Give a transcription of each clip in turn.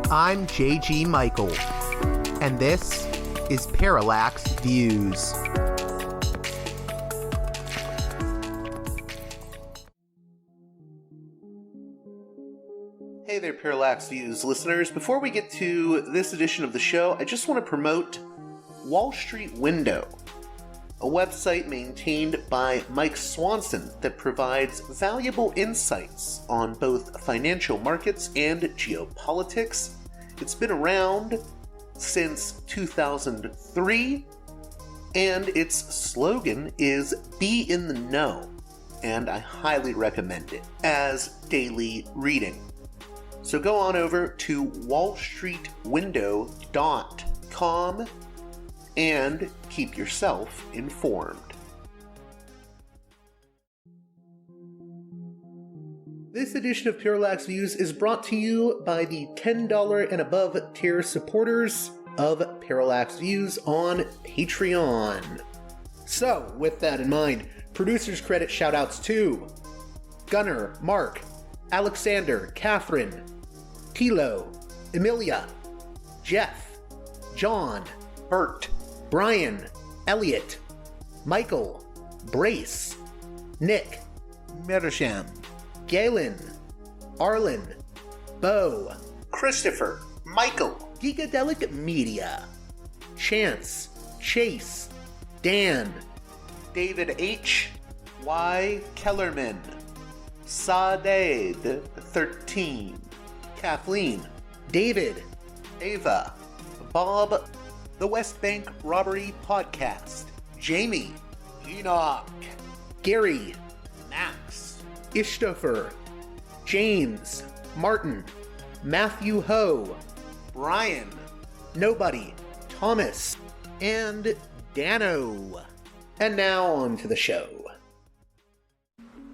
I'm J.G. Michael, and this is Parallax Views. Hey there, Parallax Views listeners. Before we get to this edition of the show, I just want to promote Wall Street Window, a website maintained by Mike Swanson that provides valuable insights on both financial markets and geopolitics. It's been around since 2003, and its slogan is "Be in the Know," and I highly recommend it as daily reading. So go on over to wallstreetwindow.com and keep yourself informed. This edition of Parallax Views is brought to you by the $10 and above tier supporters of Parallax Views on Patreon. So, with that in mind, producers credit shoutouts to Gunnar, Mark, Alexander, Catherine, Tilo, Emilia, Jeff, John, Bert, Brian, Elliot, Michael, Brace, Nick, Mersham, Galen, Arlen, Bo, Christopher, Michael, Gigadelic Media, Chance, Chase, Dan, David H. Y. Kellerman, Saaded 13, Kathleen, David, Ava, Bob, The West Bank Robbery Podcast, Jamie, Enoch, Gary, Max, Ishtofer, James, Martin, Matthew Ho, Brian, Nobody, Thomas, and Dano. And now on to the show.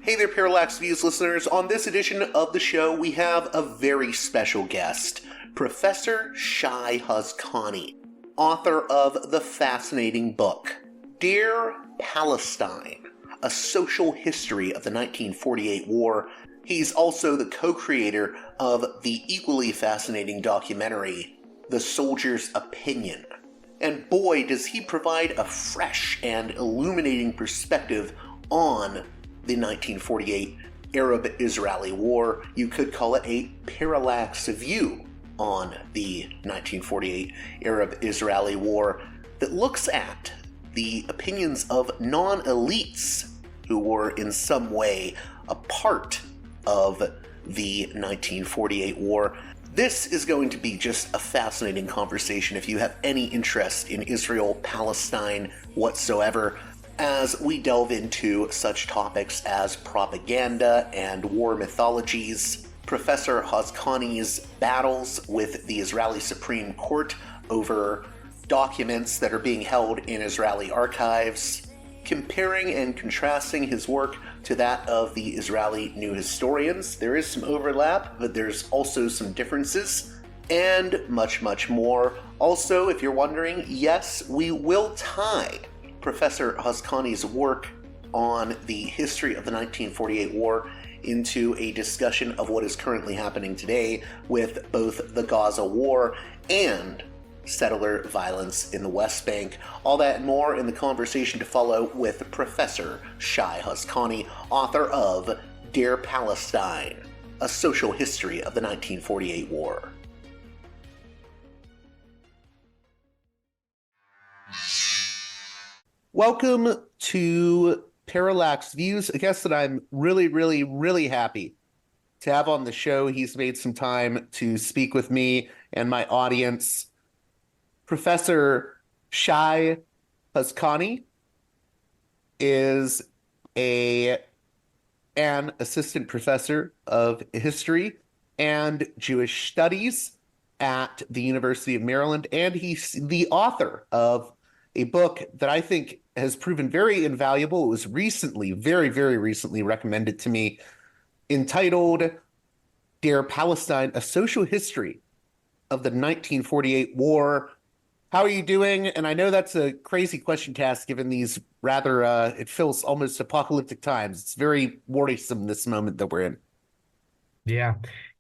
Hey there, Parallax Views listeners. On this edition of the show, we have a very special guest, Professor Shay Hazkani, author of the fascinating book, Dear Palestine, A Social History of the 1948 War. He's also the co-creator of the equally fascinating documentary, The Soldier's Opinion. And boy, does he provide a fresh and illuminating perspective on the 1948 Arab-Israeli War. You could call it a parallax view on the 1948 Arab-Israeli War that looks at the opinions of non-elites who were in some way a part of the 1948 war. This is going to be just a fascinating conversation if you have any interest in Israel, Palestine whatsoever, as we delve into such topics as propaganda and war mythologies, Professor Hazkani's battles with the Israeli Supreme Court over documents that are being held in Israeli archives, comparing and contrasting his work to that of the Israeli New Historians. There is some overlap, but there's also some differences, and much, much more. Also, if you're wondering, yes, we will tie Professor Hazkani's work on the history of the 1948 war into a discussion of what is currently happening today with both the Gaza War and settler violence in the West Bank. All that and more in the conversation to follow with Professor Shay Hazkani, author of Dear Palestine, A Social History of the 1948 War. Welcome to Parallax Views, a guest that I'm really happy to have on the show. He's made some time to speak with me and my audience. Professor Shay Hazkani is an assistant professor of history and Jewish studies at the University of Maryland, and he's the author of a book that I think has proven very invaluable. It was recently, very recently recommended to me, entitled Dear Palestine, A Social History of the 1948 War. How are you doing? And I know that's a crazy question to ask given these rather, it feels almost apocalyptic times. It's very worrisome, this moment that we're in. Yeah.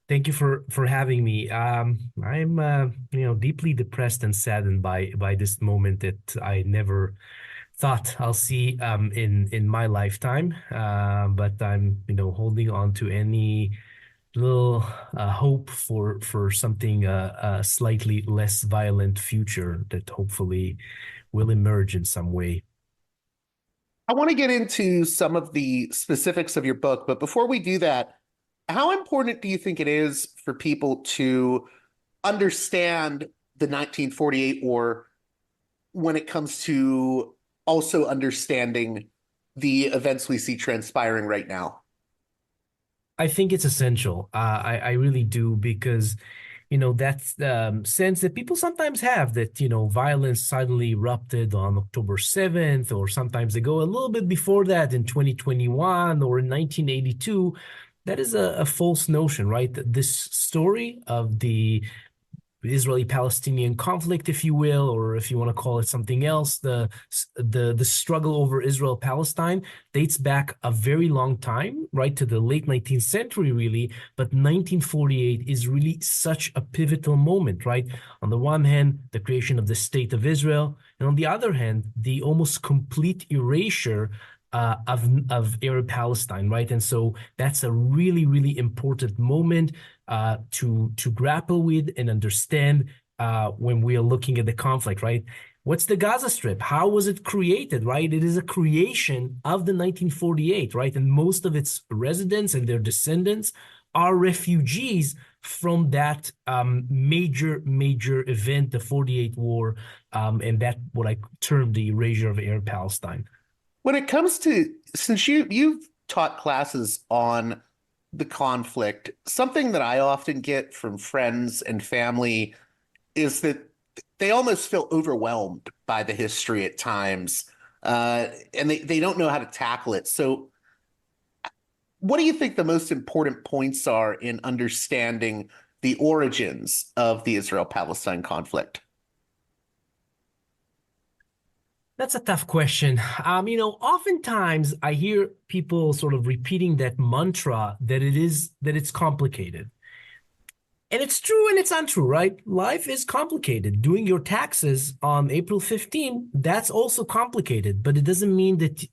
Thank you for having me. I'm deeply depressed and saddened by this moment that I never thought I'll see in my lifetime. But I'm holding on to any little hope for something a slightly less violent future that hopefully will emerge in some way. I want to get into some of the specifics of your book, but before we do that, how important do you think it is for people to understand the 1948 war when it comes to also understanding the events we see transpiring right now? I think it's essential. I really do because that's the sense that people sometimes have that, violence suddenly erupted on October 7th, or sometimes they go a little bit before that in 2021 or in 1982. That is a false notion, right? This story of the Israeli-Palestinian conflict, if you will, or if you want to call it something else, the struggle over Israel-Palestine dates back a very long time, right, to the late 19th century, really. But 1948 is really such a pivotal moment, right? On the one hand, the creation of the State of Israel, and on the other hand, the almost complete erasure of Arab Palestine, right? And so that's a really, really important moment to grapple with and understand when we are looking at the conflict, right? What's the Gaza Strip? How was it created, right? It is a creation of the 1948, right? And most of its residents and their descendants are refugees from that major event, the 48 war, and that what I term the erasure of Arab Palestine. When it comes to, since you've taught classes on the conflict, something that I often get from friends and family is that they almost feel overwhelmed by the history at times, and they don't know how to tackle it. So, what do you think the most important points are in understanding the origins of the Israel-Palestine conflict? That's a tough question. Oftentimes I hear people sort of repeating that mantra that it's complicated. And it's true and it's untrue, right? Life is complicated. Doing your taxes on April 15, that's also complicated, but it doesn't mean that,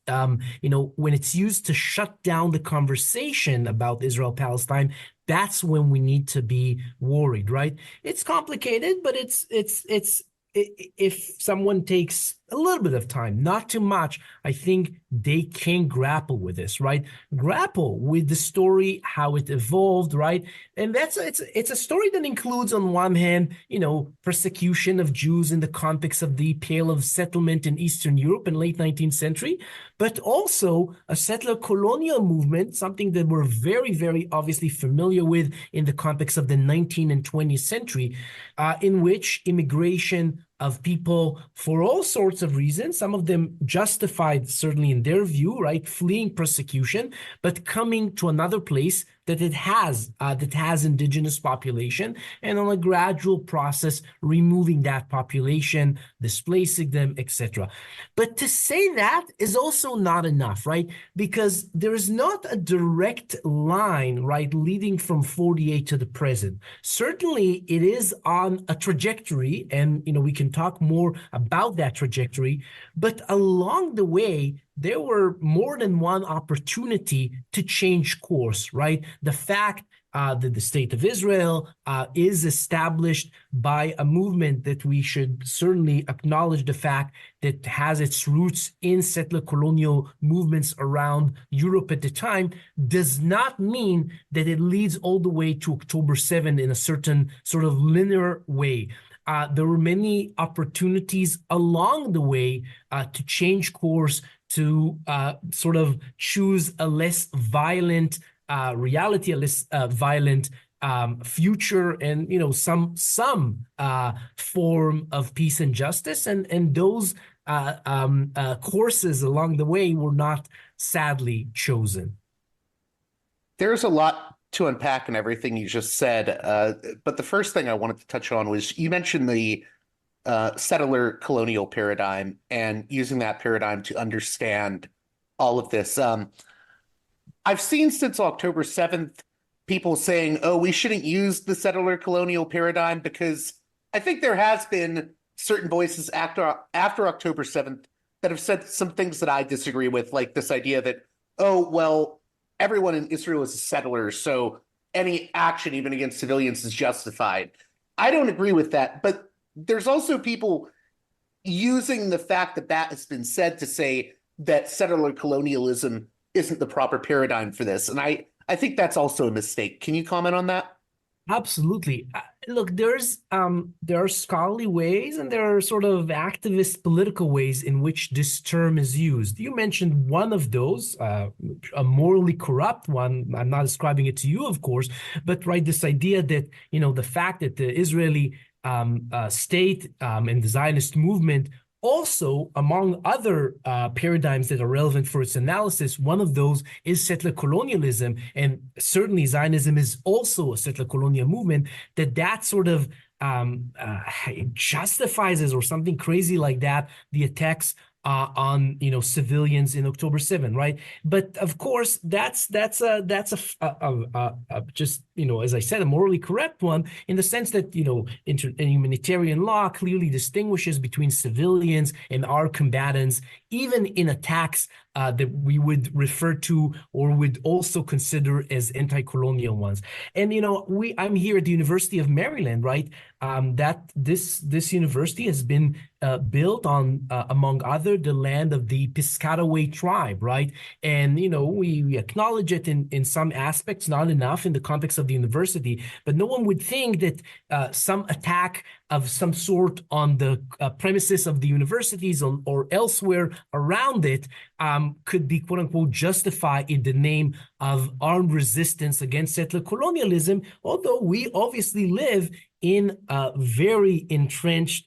when it's used to shut down the conversation about Israel-Palestine, that's when we need to be worried, right? It's complicated, but if someone takes a little bit of time, not too much, I think they can grapple with this, right? Grapple with the story, how it evolved, right? And it's a story that includes, on one hand, persecution of Jews in the context of the Pale of Settlement in Eastern Europe in late 19th century, but also a settler colonial movement, something that we're very, very obviously familiar with in the context of the 19th and 20th century, in which immigration of people for all sorts of reasons, some of them justified, certainly in their view, right, fleeing persecution, but coming to another place that has indigenous population, and on a gradual process removing that population, displacing them, etc. But to say that is also not enough, right? Because there is not a direct line, right, leading from 48 to the present. Certainly, it is on a trajectory, and we can talk more about that trajectory. But along the way, there were more than one opportunity to change course, right? The fact that the State of Israel is established by a movement that we should certainly acknowledge the fact that has its roots in settler colonial movements around Europe at the time does not mean that it leads all the way to October 7 in a certain sort of linear way. There were many opportunities along the way to change course, to sort of choose a less violent reality, a less violent future, and some form of peace and justice, and those courses along the way were not sadly chosen. There's a lot to unpack in everything you just said, but the first thing I wanted to touch on was you mentioned the settler colonial paradigm and using that paradigm to understand all of this. I've seen since October 7th people saying, oh, we shouldn't use the settler colonial paradigm, because I think there has been certain voices after October 7th that have said some things that I disagree with, like this idea that, oh, well, everyone in Israel is a settler, so any action, even against civilians, is justified. I don't agree with that, but there's also people using the fact that that has been said to say that settler colonialism isn't the proper paradigm for this. And I think that's also a mistake. Can you comment on that? Absolutely. Look, there are scholarly ways and there are sort of activist political ways in which this term is used. You mentioned one of those, a morally corrupt one. I'm not ascribing it to you, of course, but right, this idea that, the fact that the Israeli state and the Zionist movement also, among other paradigms that are relevant for its analysis, one of those is settler colonialism, and certainly Zionism is also a settler colonial movement, that sort of justifies or something crazy like that, the attacks on civilians in October 7, right? But of course, that's just as I said, a morally correct one, in the sense that humanitarian law clearly distinguishes between civilians and armed combatants, even in attacks that we would refer to or would also consider as anti-colonial ones. And I'm here at the University of Maryland, right? That this university has been built on, among other, the land of the Piscataway tribe, right? And we acknowledge it in some aspects, not enough in the context of the university, but no one would think that some attack of some sort on the premises of the universities or elsewhere around it could be, quote unquote, justified in the name of armed resistance against settler colonialism, although we obviously live in a very entrenched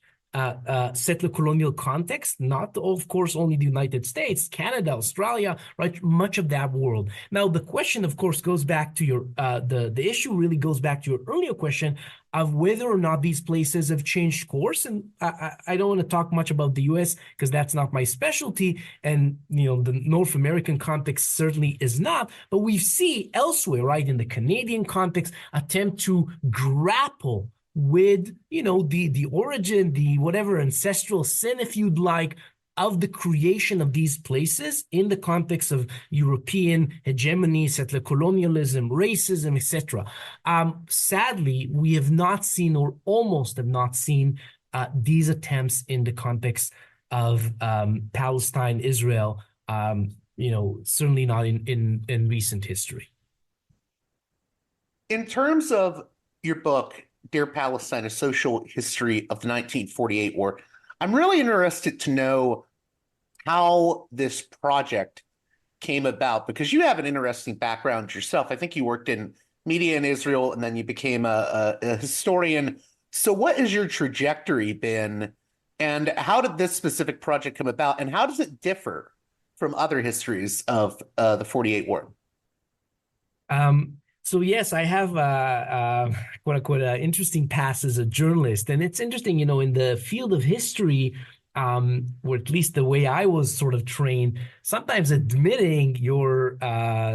settler colonial context, not, of course, only the United States, Canada, Australia, right? Much of that world. Now, the question, of course, goes back to your, the issue really goes back to your earlier question of whether or not these places have changed course. And I don't want to talk much about the US because that's not my specialty. And, the North American context certainly is not. But we see elsewhere, right, in the Canadian context, attempt to grapple with, the origin, the whatever ancestral sin, if you'd like, of the creation of these places in the context of European hegemony, settler colonialism, racism, etc. Sadly, we have not seen, or almost have not seen, these attempts in the context of Palestine, Israel, certainly not in recent history. In terms of your book, Dear Palestine, A Social History of the 1948 War, I'm really interested to know how this project came about, because you have an interesting background yourself. I think you worked in media in Israel, and then you became a historian. So what has your trajectory been, and how did this specific project come about, and how does it differ from other histories of the 48 War? So yes, I have quote unquote interesting past as a journalist, and it's interesting, in the field of history, or at least the way I was sort of trained, sometimes admitting your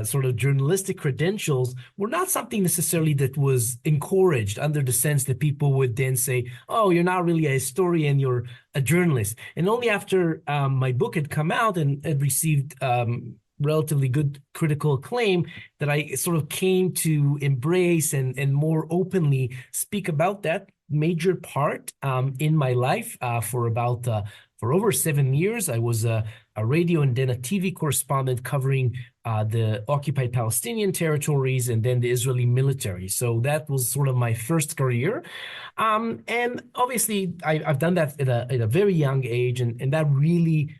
sort of journalistic credentials were not something necessarily that was encouraged, under the sense that people would then say, "Oh, you're not really a historian, you're a journalist." And only after my book had come out and had received relatively good critical acclaim that I sort of came to embrace and more openly speak about that major part in my life for over 7 years. I was a radio and then a TV correspondent covering the occupied Palestinian territories and then the Israeli military. So that was sort of my first career. And obviously, I've done that at a very young age, and that really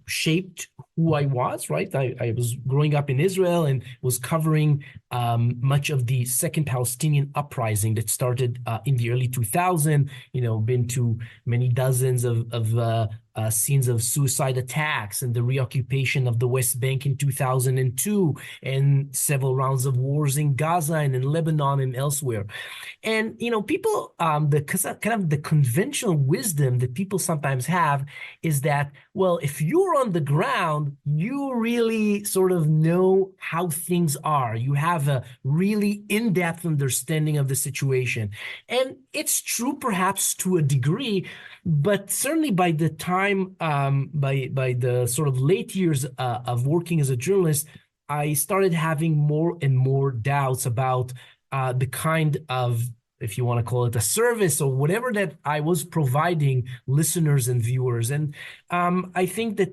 shaped who I was, right? I was growing up in Israel and was covering much of the second Palestinian uprising that started in the early 2000s, been to many dozens of scenes of suicide attacks and the reoccupation of the West Bank in 2002, and several rounds of wars in Gaza and in Lebanon and elsewhere. And, people, the conventional wisdom that people sometimes have is that, well, if you're on the ground, background, you really sort of know how things are. You have a really in-depth understanding of the situation. And it's true perhaps to a degree, but certainly by the time, by the sort of late years of working as a journalist, I started having more and more doubts about the kind of, if you want to call it a service or whatever, that I was providing listeners and viewers. And I think that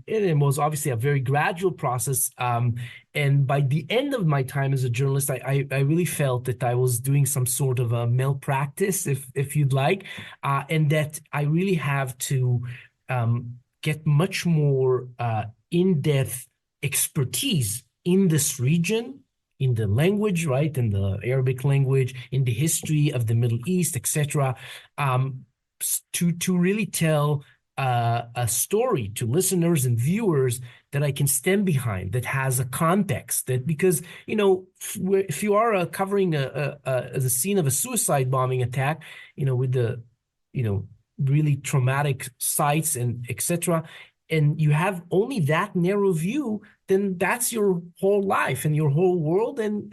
it was obviously a very gradual process. And by the end of my time as a journalist, I really felt that I was doing some sort of a malpractice, if you'd like, and that I really have to get much more in-depth expertise in this region, in the language, right, in the Arabic language, in the history of the Middle East, etc., to really tell a story to listeners and viewers that I can stand behind, that has a context. That because if you are covering a scene of a suicide bombing attack, with the really traumatic sites and etc., and you have only that narrow view, then that's your whole life and your whole world. And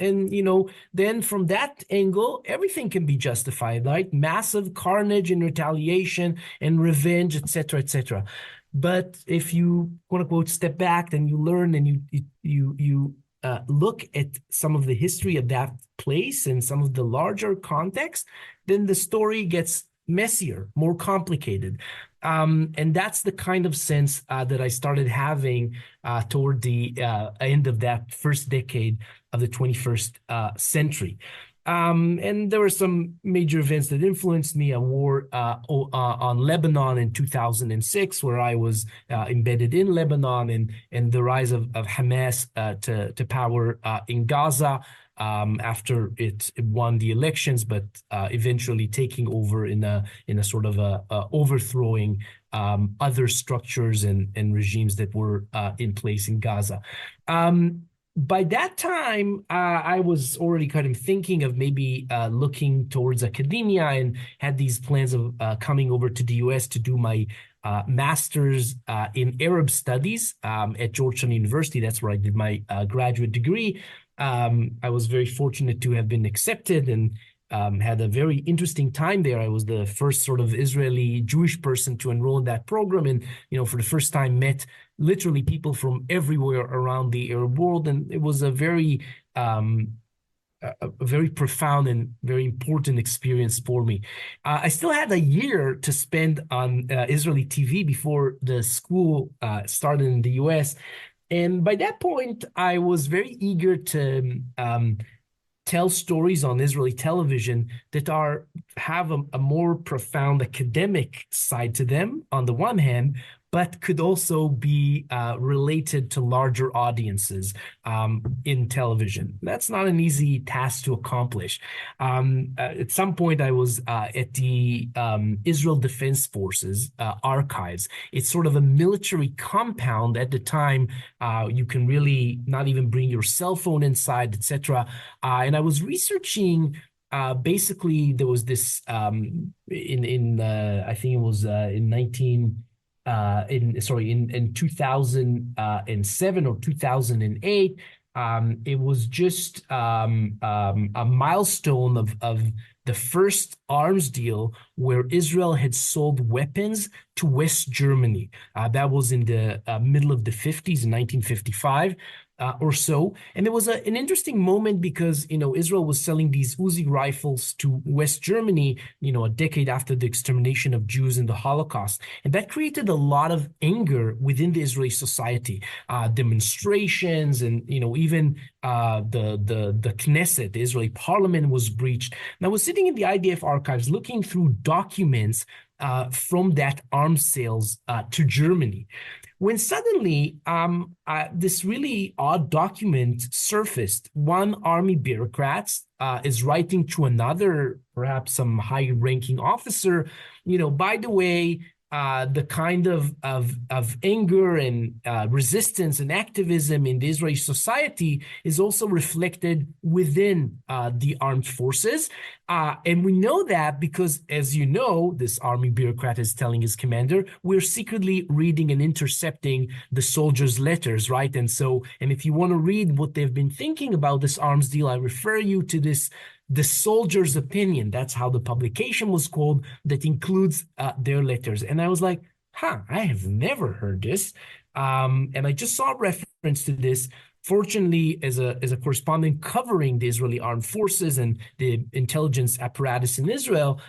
then from that angle, everything can be justified, right? Massive carnage and retaliation and revenge, et cetera, et cetera. But if you, quote unquote, step back and you learn and you look at some of the history of that place and some of the larger context, then the story gets messier, more complicated. And that's the kind of sense that I started having toward the end of that first decade of the 21st century. And there were some major events that influenced me. A war on Lebanon in 2006, where I was embedded in Lebanon, and the rise of Hamas to power in Gaza, after it won the elections, but eventually taking over in a sort of a overthrowing other structures and regimes that were in place in Gaza. By that time, I was already kind of thinking of maybe looking towards academia, and had these plans of coming over to the US to do my master's in Arab studies at Georgetown University. That's where I did my graduate degree. I was very fortunate to have been accepted and had a very interesting time there. I was the first sort of Israeli Jewish person to enroll in that program, and for the first time met literally people from everywhere around the Arab world, and it was a very profound and very important experience for me. I still had a year to spend on Israeli TV before the school started in the US. And by that point, I was very eager to tell stories on Israeli television that have a more profound academic side to them on the one hand, but could also be related to larger audiences in television. That's not an easy task to accomplish. At some point, I was at the Israel Defense Forces archives. It's sort of a military compound at the time. You can really not even bring your cell phone inside, etc. And I was researching. Basically, there was this I think it was in 2007 or 2008. It was just a milestone of the first arms deal where Israel had sold weapons to West Germany. That was in the middle of the 50s, in 1955. Or so. And it was an interesting moment because, Israel was selling these Uzi rifles to West Germany, a decade after the extermination of Jews in the Holocaust. And that created a lot of anger within the Israeli society, demonstrations, and, even the Knesset, the Israeli parliament, was breached. And I was sitting in the IDF archives looking through documents from that arms sales to Germany, when suddenly this really odd document surfaced. One army bureaucrat is writing to another, perhaps some high-ranking officer, by the way, the kind of anger and resistance and activism in the Israeli society is also reflected within the armed forces. And we know that because, as you know, this army bureaucrat is telling his commander, we're secretly reading and intercepting the soldiers' letters, right? And if you want to read what they've been thinking about this arms deal, I refer you to the soldier's opinion. That's how the publication was called, that includes their letters. And I was like, I have never heard this. And I just saw a reference to this. Fortunately, as a correspondent covering the Israeli armed forces and the intelligence apparatus in Israel,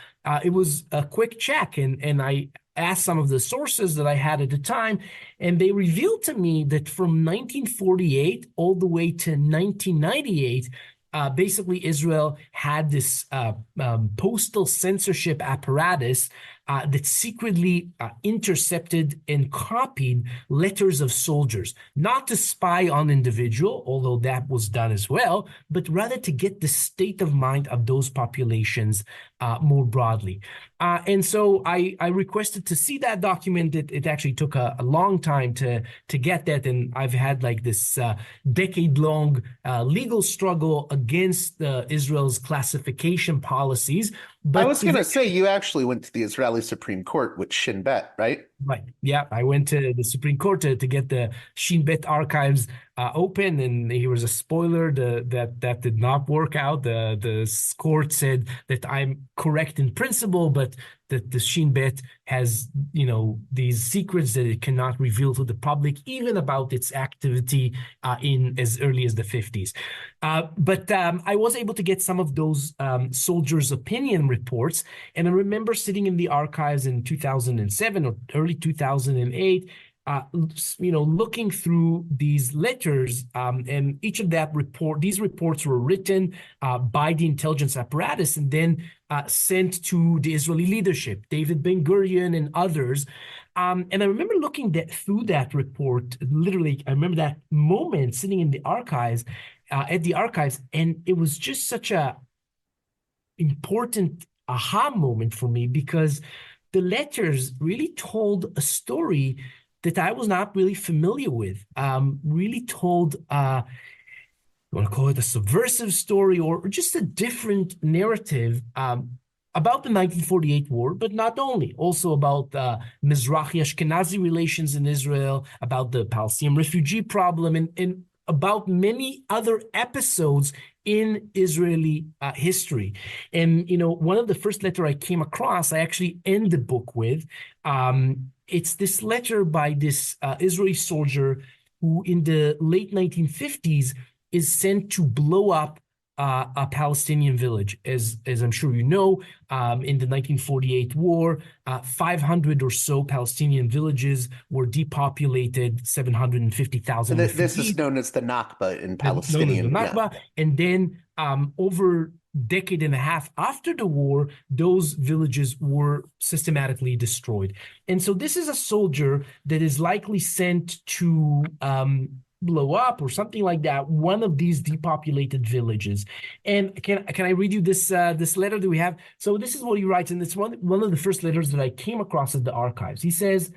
it was a quick check. And I asked some of the sources that I had at the time, and they revealed to me that from 1948 all the way to 1998, basically, Israel had this postal censorship apparatus that secretly intercepted and copied letters of soldiers, not to spy on individual, although that was done as well, but rather to get the state of mind of those populations more broadly. And so I requested to see that document. It actually took a long time to get that, and I've had like this decade-long legal struggle against Israel's classification policies. But I was going to say, you actually went to the Israeli Supreme Court with Shin Bet, right? Right. Yeah, I went to the Supreme Court to get the Shin Bet archives open, and here was a spoiler that did not work out. The court said that I'm correct in principle, but that the Shin Bet has, these secrets that it cannot reveal to the public, even about its activity in as early as the 50s. But I was able to get some of those soldiers' opinion reports, and I remember sitting in the archives in 2007 or early 2008, looking through these letters, and each of these reports were written by the intelligence apparatus and then sent to the Israeli leadership, David Ben-Gurion and others. And I remember looking through that report. Literally, I remember that moment sitting in the archives, and it was just such a important aha moment for me, because the letters really told a story that I was not really familiar with. Really told, you want to call it a subversive story or just a different narrative about the 1948 war, but not only, also about Mizrahi-Ashkenazi relations in Israel, about the Palestinian refugee problem, and about many other episodes in Israeli history. And, one of the first letter I came across, I actually end the book with. It's this letter by this Israeli soldier who in the late 1950s is sent to blow up a Palestinian village. As I'm sure you know, in the 1948 war, 500 or so Palestinian villages were depopulated, 750,000 refugees. This is known as the Nakba in Palestinian. Known as the Nakba. Yeah. And then over decade and a half after the war, those villages were systematically destroyed. And so this is a soldier that is likely sent to blow up or something like that, one of these depopulated villages. And can I read you this letter that we have? So this is what he writes, and it's one of the first letters that I came across at the archives. He says,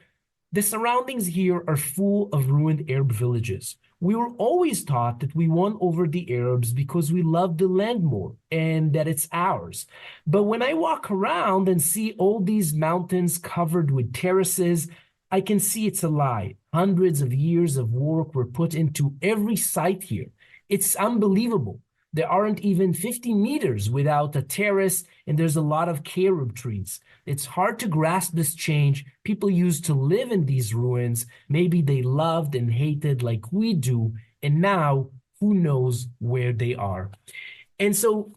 "The surroundings here are full of ruined Arab villages. We were always taught that we won over the Arabs because we love the land more and that it's ours. But when I walk around and see all these mountains covered with terraces, I can see it's a lie. Hundreds of years of work were put into every site here. It's unbelievable. There aren't even 50 meters without a terrace, and there's a lot of carob trees. It's hard to grasp this change. People used to live in these ruins. Maybe they loved and hated like we do, and now who knows where they are." And so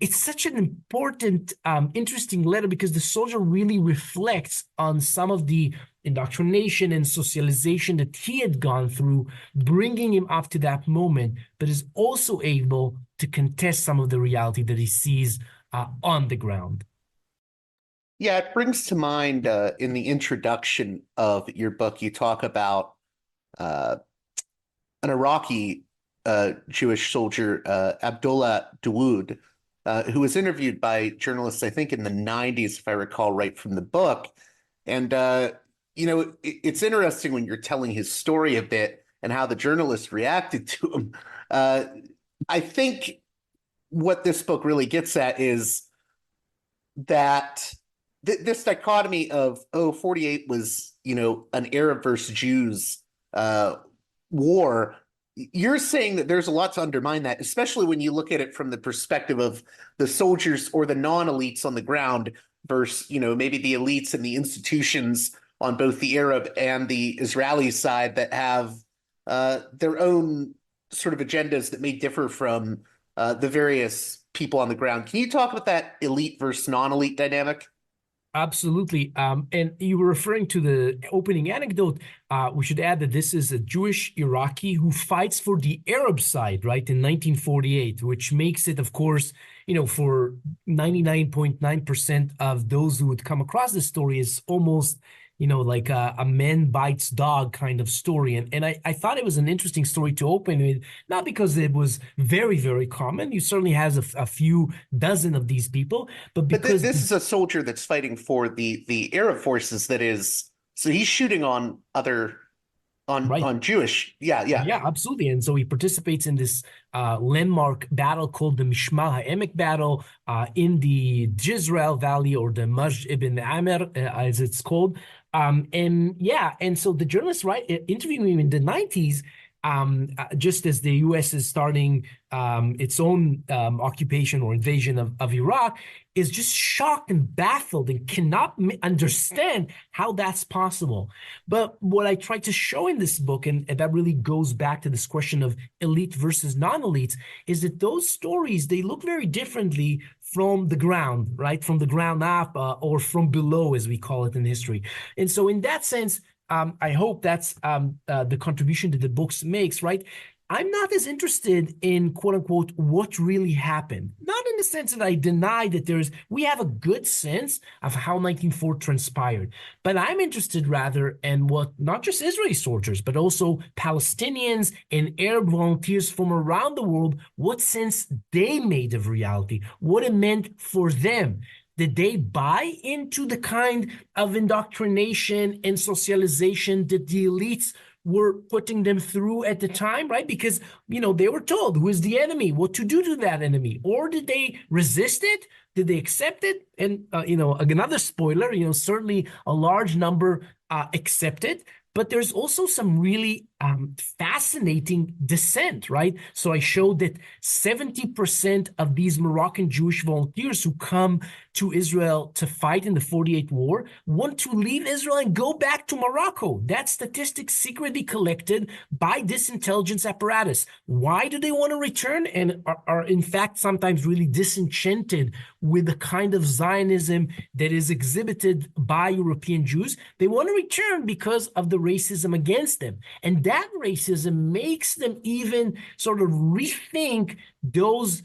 it's such an important, interesting letter, because the soldier really reflects on some of the indoctrination and socialization that he had gone through, bringing him up to that moment, but is also able to contest some of the reality that he sees on the ground. Yeah, it brings to mind in the introduction of your book, you talk about an Iraqi Jewish soldier, Abdullah Dawood, who was interviewed by journalists, I think in the 90s, if I recall right from the book. And it's interesting when you're telling his story a bit and how the journalist reacted to him. Uh, I think what this book really gets at is that this dichotomy of 48 was an Arab versus Jews war. You're saying that there's a lot to undermine that, especially when you look at it from the perspective of the soldiers or the non-elites on the ground versus maybe the elites and the institutions on both the Arab and the Israeli side that have their own sort of agendas that may differ from the various people on the ground. Can you talk about that elite versus non-elite dynamic? Absolutely. And you were referring to the opening anecdote. We should add that this is a Jewish Iraqi who fights for the Arab side, right, in 1948, which makes it, of course, for 99.9% of those who would come across this story is almost like a man bites dog kind of story. And I thought it was an interesting story to open with, not because it was very, very common. You certainly has a few dozen of these people, but because this is a soldier that's fighting for the Arab forces so he's shooting on right. on Jewish. Yeah, yeah. Yeah, absolutely. And so he participates in this landmark battle called the Mishma HaEmek battle in the Jezreel Valley, or the Majd ibn Amr, as it's called. And so the journalist, right, interviewing him in the 90s, just as the U.S. is starting its own occupation or invasion of Iraq, is just shocked and baffled and cannot understand how that's possible. But what I try to show in this book, and that really goes back to this question of elite versus non-elites, is that those stories, they look very differently from the ground, right? From the ground up or from below, as we call it in history. And so in that sense, I hope that's the contribution that the books makes, right? I'm not as interested in, quote unquote, what really happened. Not in the sense that I deny that we have a good sense of how 1904 transpired. But I'm interested rather in what not just Israeli soldiers, but also Palestinians and Arab volunteers from around the world, what sense they made of reality, what it meant for them. Did they buy into the kind of indoctrination and socialization that the elites were putting them through at the time, right? Because, they were told who is the enemy, what to do to that enemy. Or did they resist it? Did they accept it? And, another spoiler, certainly a large number accepted. But there's also some really fascinating dissent, right? So I showed that 70% of these Moroccan Jewish volunteers who come to Israel to fight in the 48 war want to leave Israel and go back to Morocco. That statistic secretly collected by this intelligence apparatus. Why do they want to return, and are in fact sometimes really disenchanted with the kind of Zionism that is exhibited by European Jews? They want to return because of the racism against them. And that racism makes them even sort of rethink those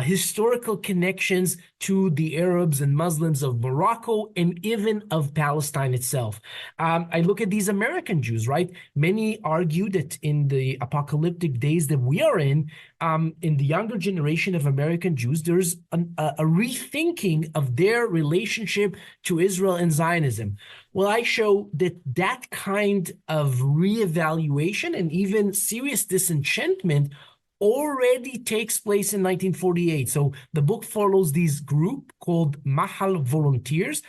historical connections to the Arabs and Muslims of Morocco and even of Palestine itself. I look at these American Jews, right? Many argue that in the apocalyptic days that we are in the younger generation of American Jews, there's a rethinking of their relationship to Israel and Zionism. Well, I show that kind of reevaluation and even serious disenchantment already takes place in 1948. So the book follows this group called Mahal volunteers,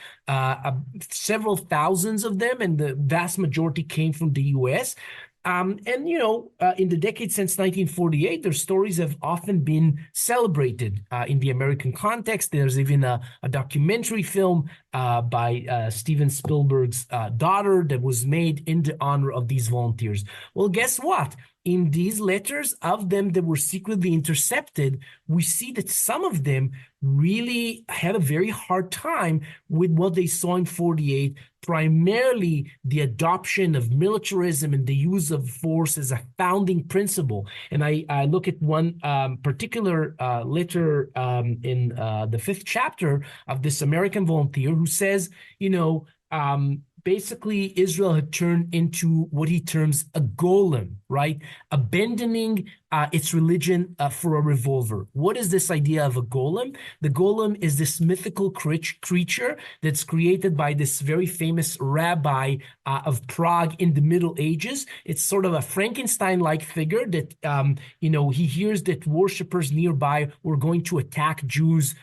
several thousands of them, and the vast majority came from the U.S. In the decades since 1948, their stories have often been celebrated in the American context. There's even a documentary film by Steven Spielberg's daughter that was made in the honor of these volunteers. Well, guess what? In these letters of them that were secretly intercepted, we see that some of them really had a very hard time with what they saw in 48, primarily the adoption of militarism and the use of force as a founding principle. And I look at one particular letter in the 5th chapter of this American volunteer who says, basically Israel had turned into what he terms a golem, right? Abandoning its religion for a revolver. What is this idea of a golem? The golem is this mythical creature that's created by this very famous rabbi of Prague in the Middle Ages. It's sort of a Frankenstein-like figure that, he hears that worshippers nearby were going to attack Jews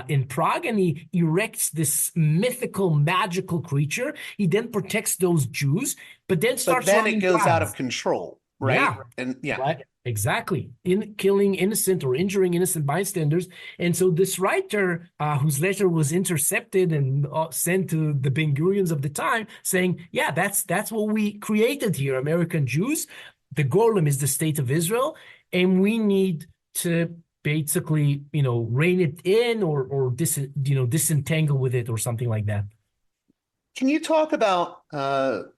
in Prague, and he erects this mythical, magical creature. He then protects those Jews, but then starts. But then it goes out of control, right? Yeah, and yeah, right. Exactly, in killing innocent or injuring innocent bystanders. And so this writer, whose letter was intercepted and sent to the Ben Gurions of the time, saying, "Yeah, that's what we created here, American Jews. The golem is the state of Israel, and we need to basically, rein it in or disentangle with it or something like that." Can you talk about the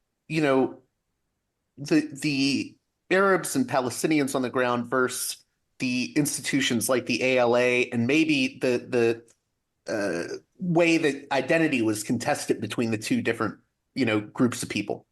Arabs and Palestinians on the ground versus the institutions like the ALA, and maybe the way that identity was contested between the two different groups of people?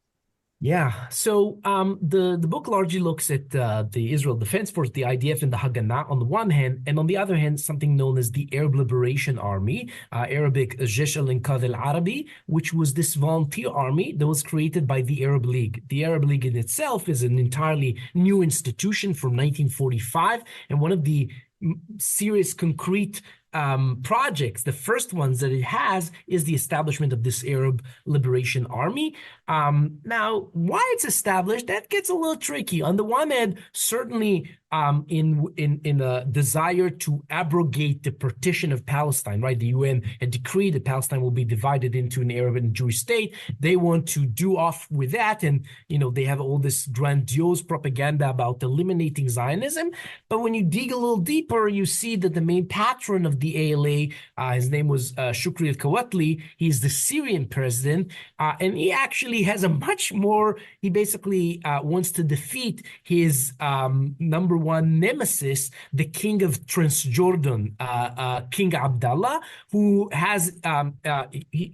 Yeah, so the book largely looks at the Israel Defense Force, the IDF, and the Haganah on the one hand, and on the other hand, something known as the Arab Liberation Army, Arabic Jesh al-Inqadh al-Arabi, which was this volunteer army that was created by the Arab League. The Arab League in itself is an entirely new institution from 1945, and one of the serious, concrete projects, the first ones that it has, is the establishment of this Arab Liberation Army. Now, why it's established, that gets a little tricky. On the one hand, certainly in a desire to abrogate the partition of Palestine, right? The UN had decreed that Palestine will be divided into an Arab and Jewish state. They want to do off with that, and they have all this grandiose propaganda about eliminating Zionism. But when you dig a little deeper, you see that the main patron of the ALA, his name was Shukri al-Kawatli. He's the Syrian president, and he actually has a much more. He basically wants to defeat his number one nemesis, the king of Transjordan, King Abdallah, who has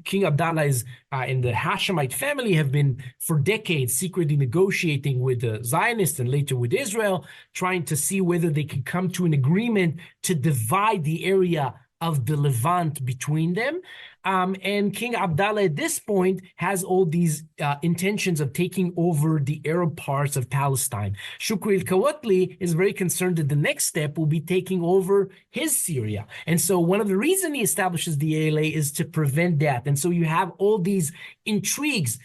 King Abdallah is in the Hashemite family, have been for decades secretly negotiating with the Zionists and later with Israel, trying to see whether they can come to an agreement to divide the area of the Levant between them. And King Abdallah at this point has all these intentions of taking over the Arab parts of Palestine. Shukri al-Kawatli is very concerned that the next step will be taking over his Syria. And so one of the reasons he establishes the ALA is to prevent that. And so you have all these intrigues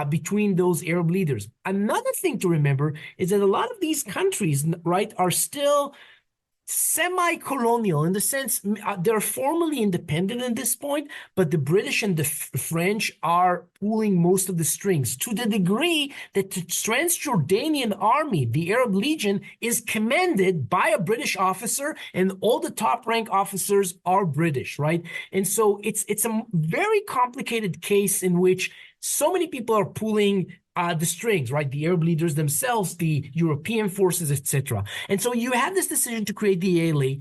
between those Arab leaders. Another thing to remember is that a lot of these countries, right, are still semi-colonial in the sense they're formally independent at this point, but the British and the French are pulling most of the strings to the degree that the Transjordanian army, the Arab Legion, is commanded by a British officer, and all the top rank officers are British, right? And so it's a very complicated case in which so many people are pulling the strings, right? The Arab leaders themselves, the European forces, etc. And so you have this decision to create the ALA,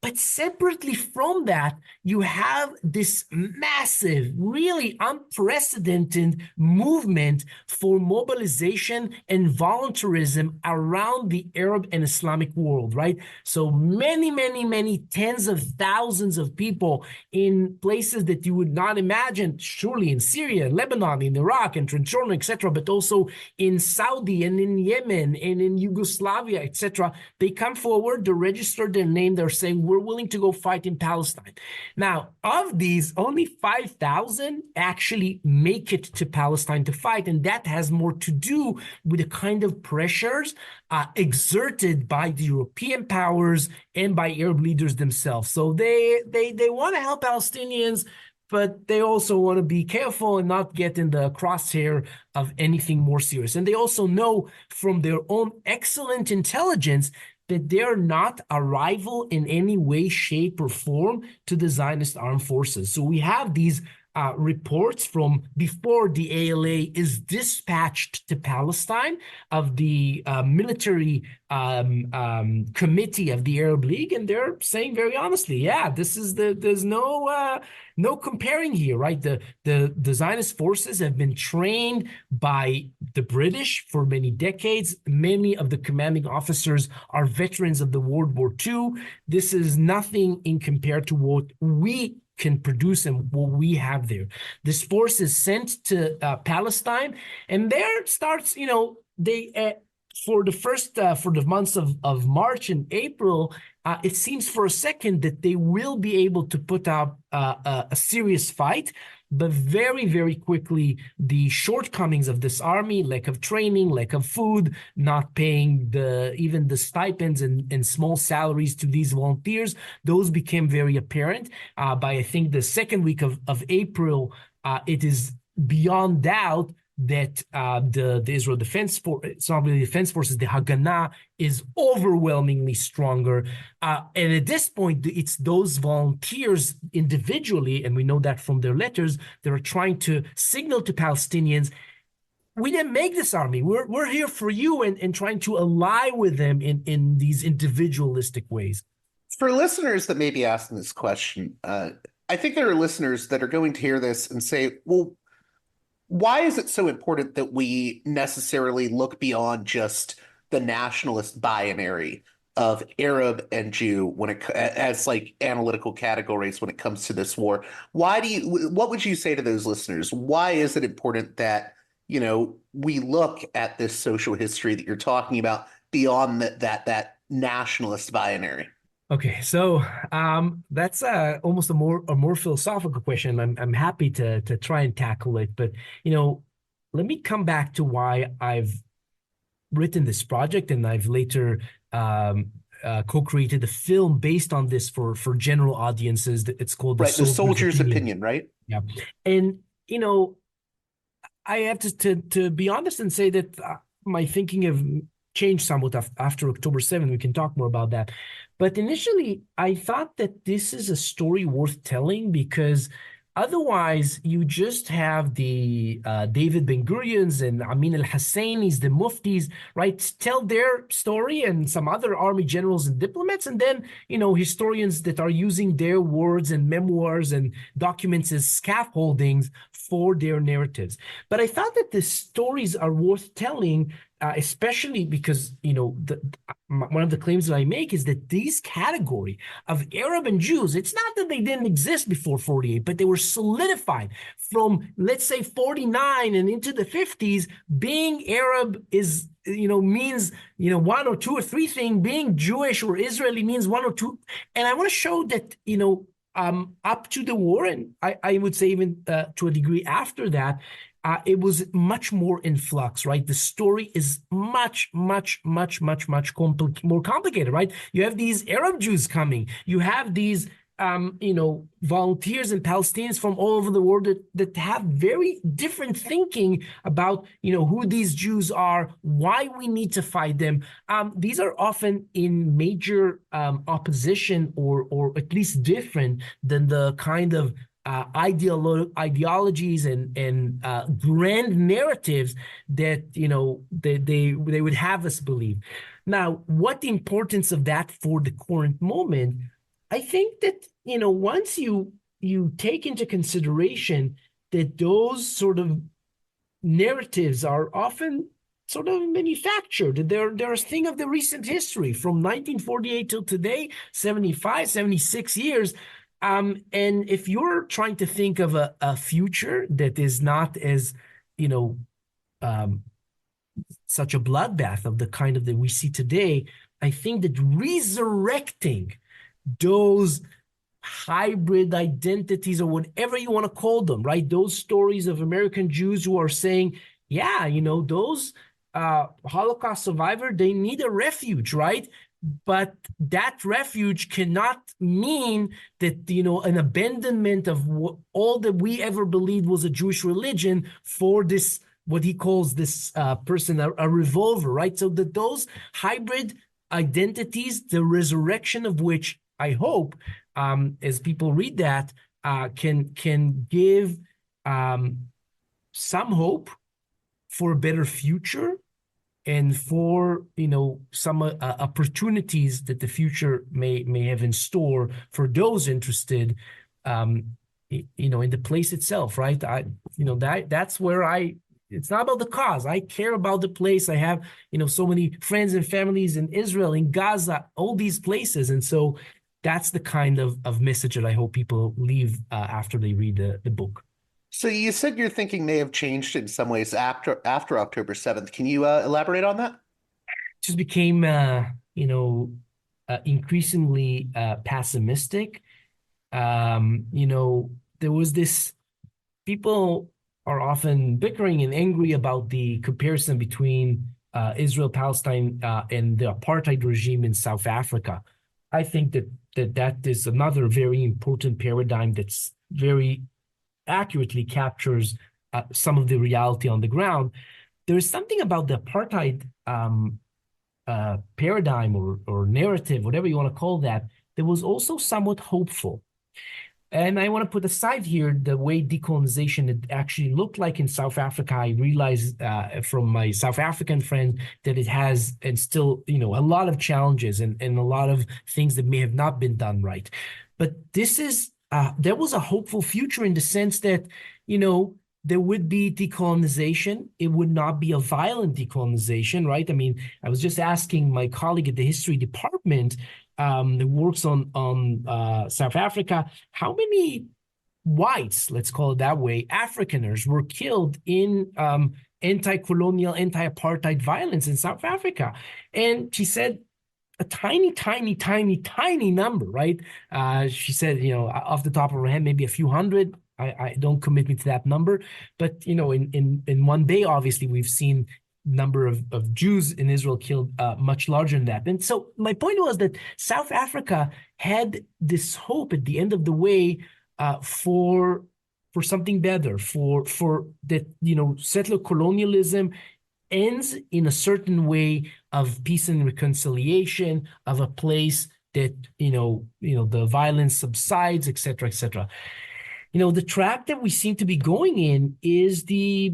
but separately from that, you have this massive, really unprecedented movement for mobilization and voluntarism around the Arab and Islamic world, right? So many tens of thousands of people in places that you would not imagine, surely in Syria, Lebanon, in Iraq, and Transjordan, etc., but also in Saudi and in Yemen and in Yugoslavia, etc. They come forward, they register their name, they're saying, we're willing to go fight in Palestine. Now, of these, only 5,000 actually make it to Palestine to fight, and that has more to do with the kind of pressures exerted by the European powers and by Arab leaders themselves. So they want to help Palestinians, but they also want to be careful and not get in the crosshair of anything more serious. And they also know from their own excellent intelligence that they're not a rival in any way, shape, or form to the Zionist armed forces. So we have these reports from before the ALA is dispatched to Palestine of the military committee of the Arab League, and they're saying very honestly, yeah, there's no comparing here, right? The Zionist forces have been trained by the British for many decades. Many of the commanding officers are veterans of the World War II. This is nothing in compared to what we can produce and what we have there. This force is sent to Palestine, and there starts, they for the months of March and April, it seems for a second that they will be able to put up a serious fight, but very, very quickly, the shortcomings of this army, lack of training, lack of food, not paying even the stipends and small salaries to these volunteers, those became very apparent. By, I think, the second week of April, it is beyond doubt that the Israel Defense Force, it's not really Defense Forces, the Haganah is overwhelmingly stronger. And at this point, it's those volunteers individually, and we know that from their letters, that are trying to signal to Palestinians, we didn't make this army. We're here for you, and trying to ally with them in these individualistic ways. For listeners that may be asking this question, I think there are listeners that are going to hear this and say, well, why is it so important that we necessarily look beyond just the nationalist binary of Arab and Jew when it as like analytical categories when it comes to this war? What would you say to those listeners? Why is it important that, we look at this social history that you're talking about beyond that nationalist binary? Okay, so that's almost a more philosophical question. I'm happy to try and tackle it, but let me come back to why I've written this project, and I've later co-created a film based on this for general audiences. It's called The Soldier's Opinion, right? Yeah, and I have to be honest and say that my thinking have changed somewhat after October 7th. We can talk more about that. But initially, I thought that this is a story worth telling because otherwise you just have the David Ben-Gurions and Amin al-Hassainis, the Muftis, right, tell their story, and some other army generals and diplomats, and then, historians that are using their words and memoirs and documents as scaffoldings for their narratives. But I thought that the stories are worth telling, especially because, one of the claims that I make is that these category of Arab and Jews, it's not that they didn't exist before 48, but they were solidified from, let's say, 49 and into the 50s. Being Arab is, means, one or two or three things. Being Jewish or Israeli means one or two. And I want to show that, up to the war, and I would say even to a degree after that, it was much more in flux, right? The story is much more complicated, right? You have these Arab Jews coming. You have these, volunteers and Palestinians from all over the world that have very different thinking about, who these Jews are, why we need to fight them. These are often in major opposition or at least different than the kind of ideologies and grand narratives that they would have us believe. Now, what the importance of that for the current moment? I think that once you take into consideration that those sort of narratives are often sort of manufactured. They're a thing of the recent history from 1948 till today, 75, 76 years. And if you're trying to think of a future that is not as, such a bloodbath of the kind of that we see today, I think that resurrecting those hybrid identities or whatever you want to call them, right? Those stories of American Jews who are saying, yeah, those Holocaust survivors, they need a refuge, right? But that refuge cannot mean that, an abandonment of all that we ever believed was a Jewish religion for this, what he calls this person, a revolver, right? So that those hybrid identities, the resurrection of which I hope, as people read that, can give some hope for a better future and for some opportunities that the future may have in store for those interested, in the place itself, right? That's where it's not about the cause. I care about the place. I have so many friends and families in Israel, in Gaza, all these places, and so that's the kind of message that I hope people leave after they read the book. So you said your thinking may have changed in some ways after October 7th. Can you elaborate on that? Just became increasingly pessimistic. There was this, people are often bickering and angry about the comparison between Israel, Palestine, and the apartheid regime in South Africa. I think that is another very important paradigm that's very accurately captures some of the reality on the ground. There is something about the apartheid paradigm or narrative, whatever you want to call that was also somewhat hopeful. And I want to put aside here the way decolonization it actually looked like in South Africa. I realized from my South African friend that it has, and still, a lot of challenges and a lot of things that may have not been done right. But there was a hopeful future in the sense that, there would be decolonization. It would not be a violent decolonization, right? I mean, I was just asking my colleague at the history department that works on South Africa, how many whites, let's call it that way, Afrikaners were killed in anti-colonial, anti-apartheid violence in South Africa. And she said, a tiny, tiny, tiny, tiny number, right? She said, off the top of her head, maybe a few hundred. I don't commit me to that number, but in one day, obviously, we've seen number of Jews in Israel killed much larger than that. And so my point was that South Africa had this hope at the end of the way for something better, for that settler colonialism ends in a certain way of peace and reconciliation, of a place that the violence subsides, et cetera, et cetera. The track that we seem to be going in is the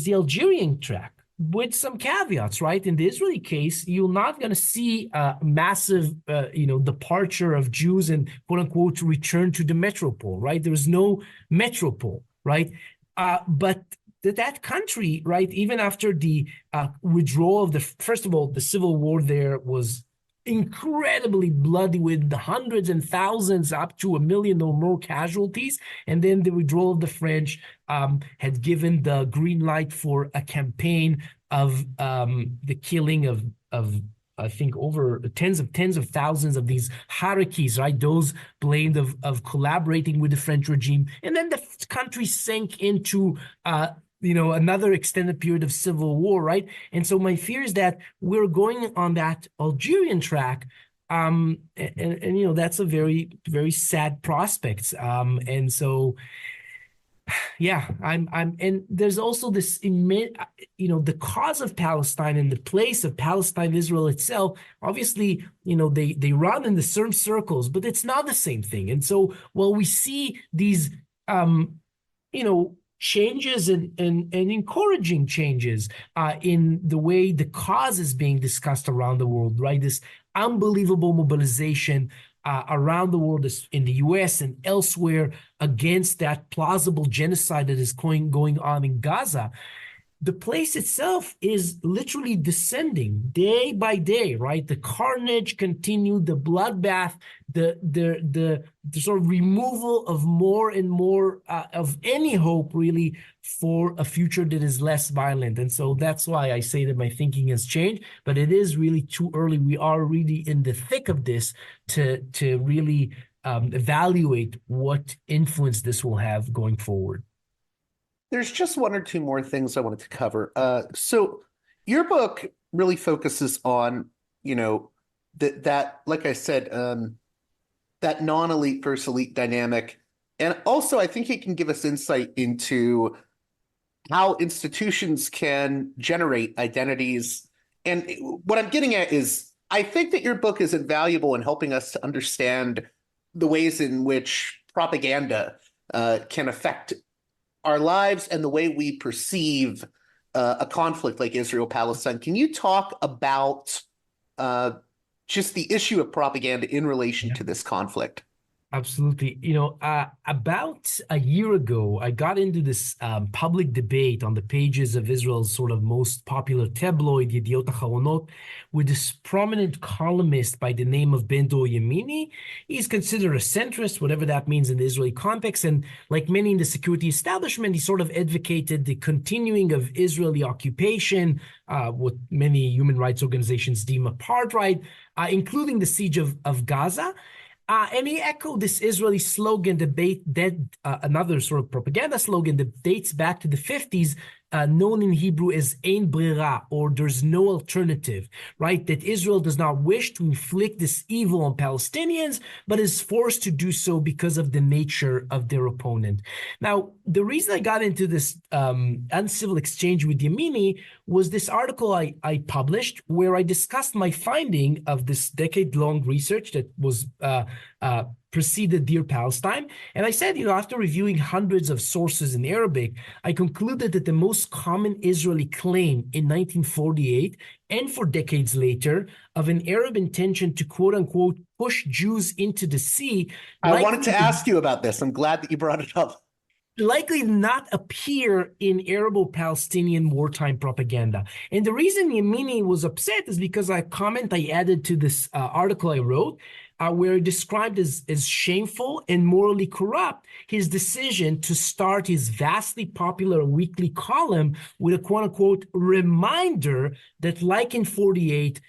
Algerian track, with some caveats, right? In the Israeli case, you're not going to see a massive, departure of Jews and quote unquote return to the metropole, right? There's no metropole, right? But that country, right, even after the withdrawal of first of all, the civil war there was incredibly bloody with the hundreds and thousands, up to 1 million or more casualties. And then the withdrawal of the French had given the green light for a campaign of the killing of I think over tens of thousands of these harakis, right? Those blamed of collaborating with the French regime. And then the country sank into another extended period of civil war, right? And so my fear is that we're going on that Algerian track, and that's a very, very sad prospect. And so, yeah, and there's also this, the cause of Palestine and the place of Palestine, Israel itself, obviously, they run in the same circles, but it's not the same thing. And so while we see these, changes and encouraging changes in the way the cause is being discussed around the world, right? This unbelievable mobilization around the world, in the US and elsewhere, against that plausible genocide that is going on in Gaza. The place itself is literally descending day by day, right? The carnage continued, the bloodbath, the sort of removal of more and more of any hope, really, for a future that is less violent. And so that's why I say that my thinking has changed, but it is really too early. We are really in the thick of this to really evaluate what influence this will have going forward. There's just one or two more things I wanted to cover. So your book really focuses on, that, like I said, that non-elite versus elite dynamic. And also, I think it can give us insight into how institutions can generate identities. And what I'm getting at is, I think that your book is invaluable in helping us to understand the ways in which propaganda can affect our lives and the way we perceive a conflict like Israel-Palestine. Can you talk about just the issue of propaganda in relation to this conflict? Absolutely. About a year ago, I got into this public debate on the pages of Israel's sort of most popular tabloid, Yediot Ahronot, with this prominent columnist by the name of Ben-Dor Yemini. He's considered a centrist, whatever that means in the Israeli context. And like many in the security establishment, he sort of advocated the continuing of Israeli occupation, what many human rights organizations deem apartheid, including the siege of Gaza. And he echoed this Israeli slogan, another sort of propaganda slogan that dates back to the 50s, known in Hebrew as Ein Brera, or there's no alternative, right? That Israel does not wish to inflict this evil on Palestinians, but is forced to do so because of the nature of their opponent. Now, the reason I got into this uncivil exchange with Yemini was this article I published where I discussed my finding of this decade-long research that was preceded Dear Palestine. And I said, after reviewing hundreds of sources in Arabic, I concluded that the most common Israeli claim in 1948 and for decades later of an Arab intention to quote unquote push Jews into the sea. I wanted to ask you about this. I'm glad that you brought it up. Likely not appear in Arabo-Palestinian wartime propaganda. And the reason Yemini was upset is because a comment I added to this article I wrote, where he described as shameful and morally corrupt his decision to start his vastly popular weekly column with a quote-unquote reminder that, like in 48,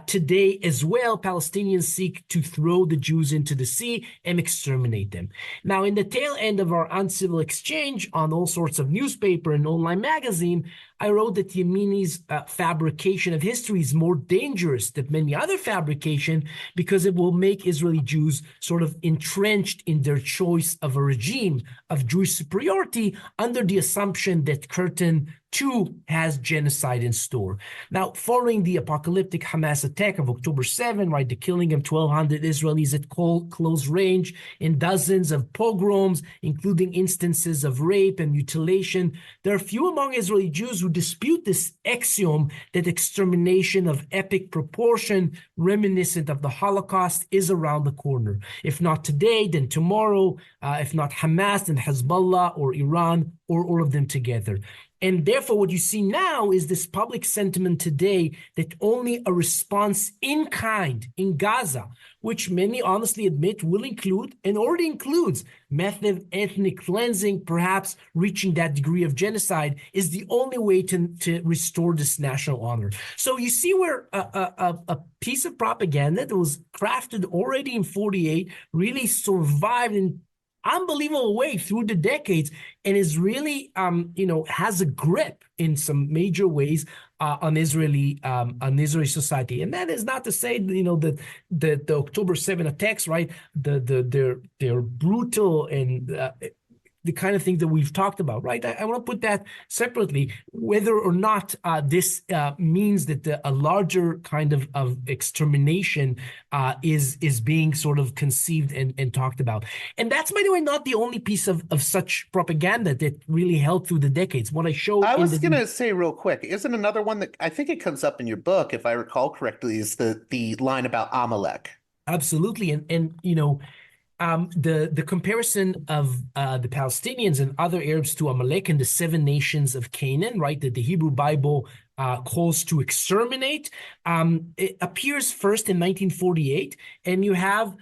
today as well, Palestinians seek to throw the Jews into the sea and exterminate them. Now, in the tail end of our uncivil exchange on all sorts of newspaper and online magazine, I wrote that Yemini's fabrication of history is more dangerous than many other fabrication because it will make Israeli Jews sort of entrenched in their choice of a regime of Jewish superiority under the assumption that Curtain 2 has genocide in store. Now, following the apocalyptic Hamas attack of October 7, right, the killing of 1,200 Israelis at close range and dozens of pogroms, including instances of rape and mutilation, there are few among Israeli Jews who dispute this axiom that extermination of epic proportion, reminiscent of the Holocaust, is around the corner. If not today, then tomorrow. If not Hamas, then Hezbollah or Iran, or all of them together. And therefore, what you see now is this public sentiment today that only a response in kind in Gaza, which many honestly admit will include and already includes massive ethnic cleansing, perhaps reaching that degree of genocide, is the only way to restore this national honor. So you see where a piece of propaganda that was crafted already in 48 really survived in unbelievable way through the decades and is really has a grip in some major ways on Israeli society. And that is not to say that the October 7 attacks, right, they're brutal and the kind of things that we've talked about, right? I want to put that separately, whether or not this means that a larger kind of extermination is being sort of conceived and talked about. And that's, by the way, not the only piece of such propaganda that really held through the decades. What I showed I was going to say real quick, isn't another one that I think it comes up in your book, if I recall correctly, is the line about Amalek. Absolutely. And the comparison of the Palestinians and other Arabs to Amalek and the 7 nations of Canaan, right, that the Hebrew Bible calls to exterminate, it appears first in 1948, and you have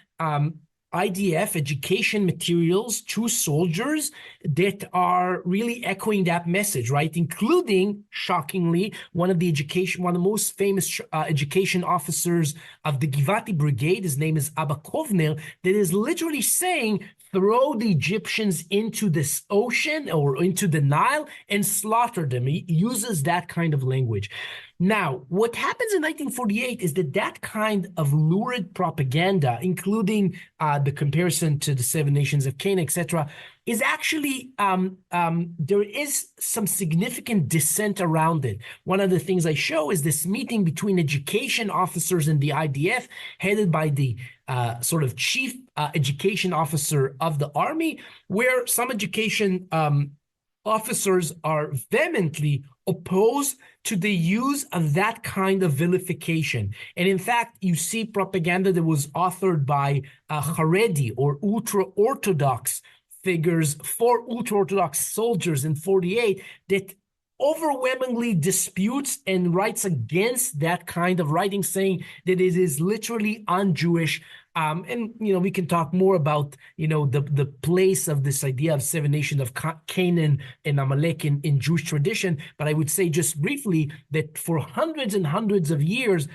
IDF education materials to soldiers that are really echoing that message, right? Including, shockingly, one of the most famous education officers of the Givati Brigade. His name is Abba Kovner, that is literally saying, throw the Egyptians into this ocean or into the Nile and slaughter them. He uses that kind of language. Now, what happens in 1948 is that kind of lurid propaganda, including the comparison to the 7 nations of Canaan, etc., is actually, there is some significant dissent around it. One of the things I show is this meeting between education officers in the IDF, headed by the sort of chief education officer of the army, where some education officers are vehemently opposed to the use of that kind of vilification. And in fact, you see propaganda that was authored by Haredi or ultra-Orthodox figures for ultra-Orthodox soldiers in 48 that overwhelmingly disputes and writes against that kind of writing, saying that it is literally un-Jewish. And we can talk more about the place of this idea of 7 nations of Canaan and Amalek in Jewish tradition. But I would say just briefly that for hundreds and hundreds of years,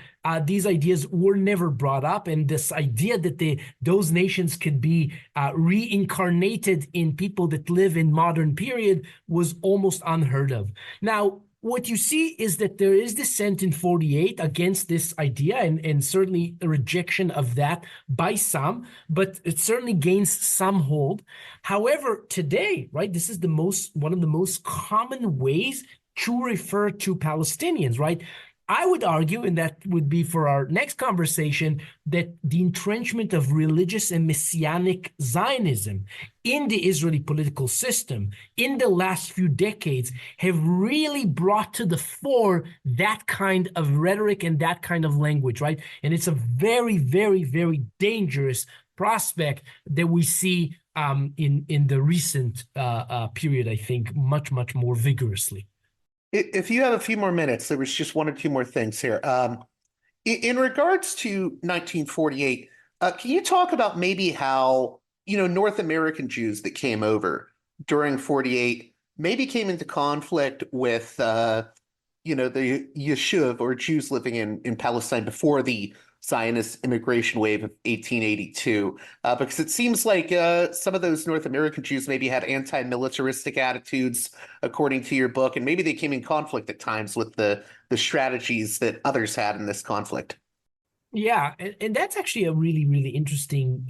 these ideas were never brought up, and this idea that those nations could be reincarnated in people that live in modern period was almost unheard of. Now, what you see is that there is dissent in 48 against this idea, and certainly a rejection of that by some, but it certainly gains some hold. However, today, right, this is one of the most common ways to refer to Palestinians, right? I would argue, and that would be for our next conversation, that the entrenchment of religious and messianic Zionism in the Israeli political system in the last few decades have really brought to the fore that kind of rhetoric and that kind of language, right? And it's a very, very, very dangerous prospect that we see in the recent period, I think, much, much more vigorously. If you have a few more minutes, there was just one or two more things here. In regards to 1948, can you talk about maybe how, North American Jews that came over during 48 maybe came into conflict with, the Yeshuv or Jews living in Palestine before the Zionist immigration wave of 1882, because it seems like some of those North American Jews maybe had anti-militaristic attitudes, according to your book, and maybe they came in conflict at times with the strategies that others had in this conflict. Yeah, and that's actually a really, really interesting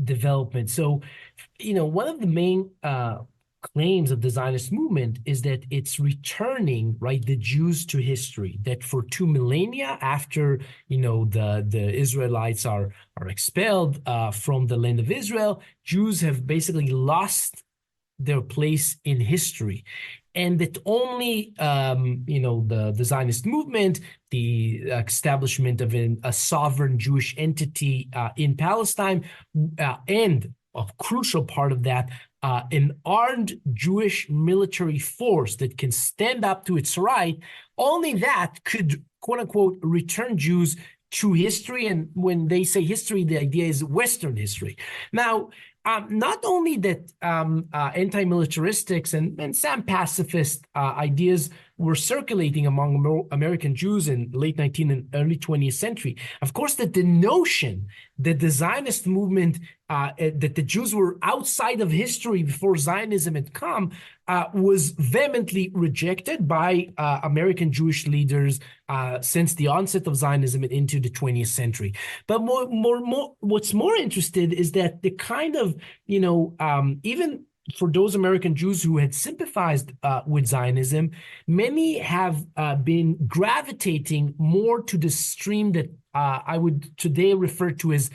development. So, one of the main claims of the Zionist movement is that it's returning, right, the Jews to history, that for 2 millennia after, the Israelites are expelled from the land of Israel, Jews have basically lost their place in history. And that only, the Zionist movement, the establishment of a sovereign Jewish entity in Palestine, and a crucial part of that, an armed Jewish military force that can stand up to its right, only that could, quote unquote, return Jews to history. And when they say history, the idea is Western history. Now, not only that anti-militaristics and some pacifist ideas were circulating among American Jews in late 19th and early 20th century. Of course, that the notion that the Zionist movement, that the Jews were outside of history before Zionism had come, was vehemently rejected by American Jewish leaders since the onset of Zionism and into the 20th century. But what's more interesting is that the kind of, even for those American Jews who had sympathized with Zionism, many have been gravitating more to the stream that I would today refer to as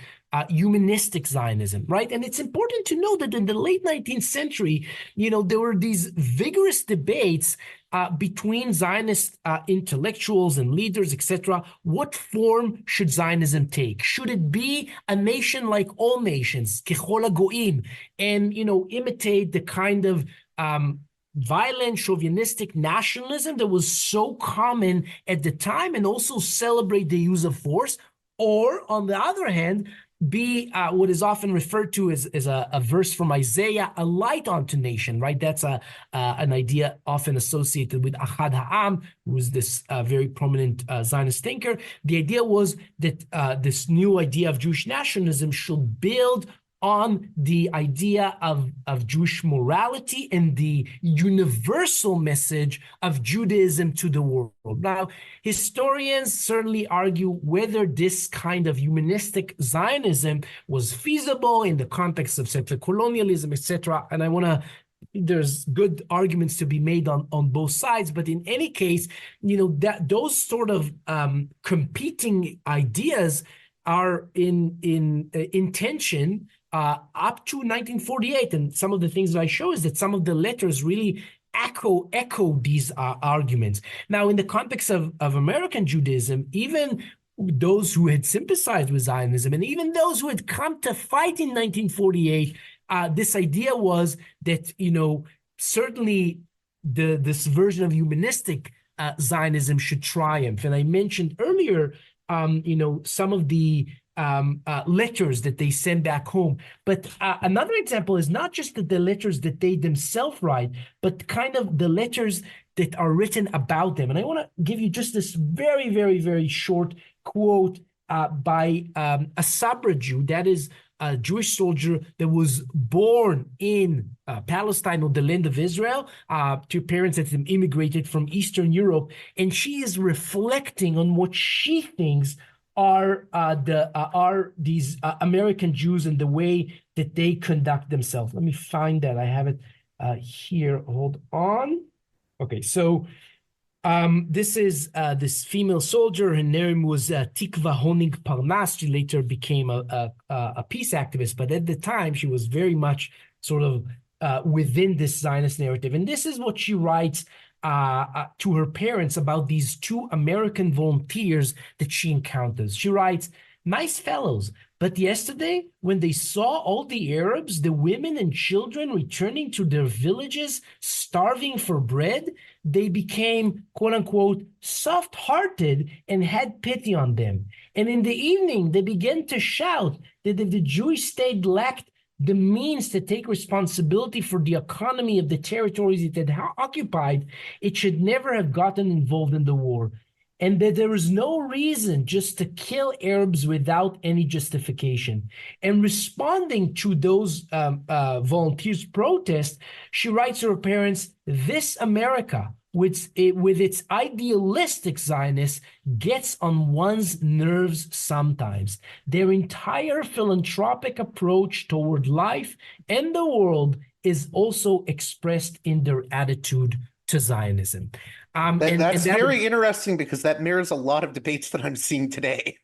humanistic Zionism, right? And it's important to know that in the late 19th century, there were these vigorous debates between Zionist intellectuals and leaders, etc. What form should Zionism take? Should it be a nation like all nations, kechol hagoim, and imitate the kind of violent chauvinistic nationalism that was so common at the time, and also celebrate the use of force? Or on the other hand, be what is often referred to as a verse from Isaiah, a light unto nation, right? That's an idea often associated with Ahad Ha'am, who was this very prominent Zionist thinker. The idea was that this new idea of Jewish nationalism should build on the idea of Jewish morality and the universal message of Judaism to the world. Now, historians certainly argue whether this kind of humanistic Zionism was feasible in the context of settler colonialism, etc. And there's good arguments to be made on both sides, but in any case, that those sort of competing ideas are in tension up to 1948. And some of the things that I show is that some of the letters really echo these arguments. Now, in the context of American Judaism, even those who had sympathized with Zionism and even those who had come to fight in 1948, this idea was that, certainly this version of humanistic Zionism should triumph. And I mentioned earlier, some of the letters that they send back home. But another example is not just the letters that they themselves write, but kind of the letters that are written about them. And I want to give you just this very, very, very short quote by a Sabra Jew, that is a Jewish soldier that was born in Palestine, or the land of Israel, to parents that immigrated from Eastern Europe. And she is reflecting on what she thinks are these American Jews and the way that they conduct themselves. Let me find that. I have it here. Hold on. Okay, so this is this female soldier. Her name was Tikva Honig Parnas. She later became a peace activist, but at the time she was very much sort of within this Zionist narrative. And this is what she writes to her parents about these two American volunteers that she encounters. She writes, "Nice fellows, but yesterday when they saw all the Arabs, the women and children returning to their villages, starving for bread, they became, quote unquote, soft-hearted and had pity on them. And in the evening, they began to shout that if the Jewish state lacked the means to take responsibility for the economy of the territories it had occupied, it should never have gotten involved in the war. And that there is no reason just to kill Arabs without any justification." And responding to those volunteers' protests, she writes to her parents, "This America, with its idealistic Zionists, gets on one's nerves sometimes. Their entire philanthropic approach toward life and the world is also expressed in their attitude to Zionism." That's very interesting, because that mirrors a lot of debates that I'm seeing today.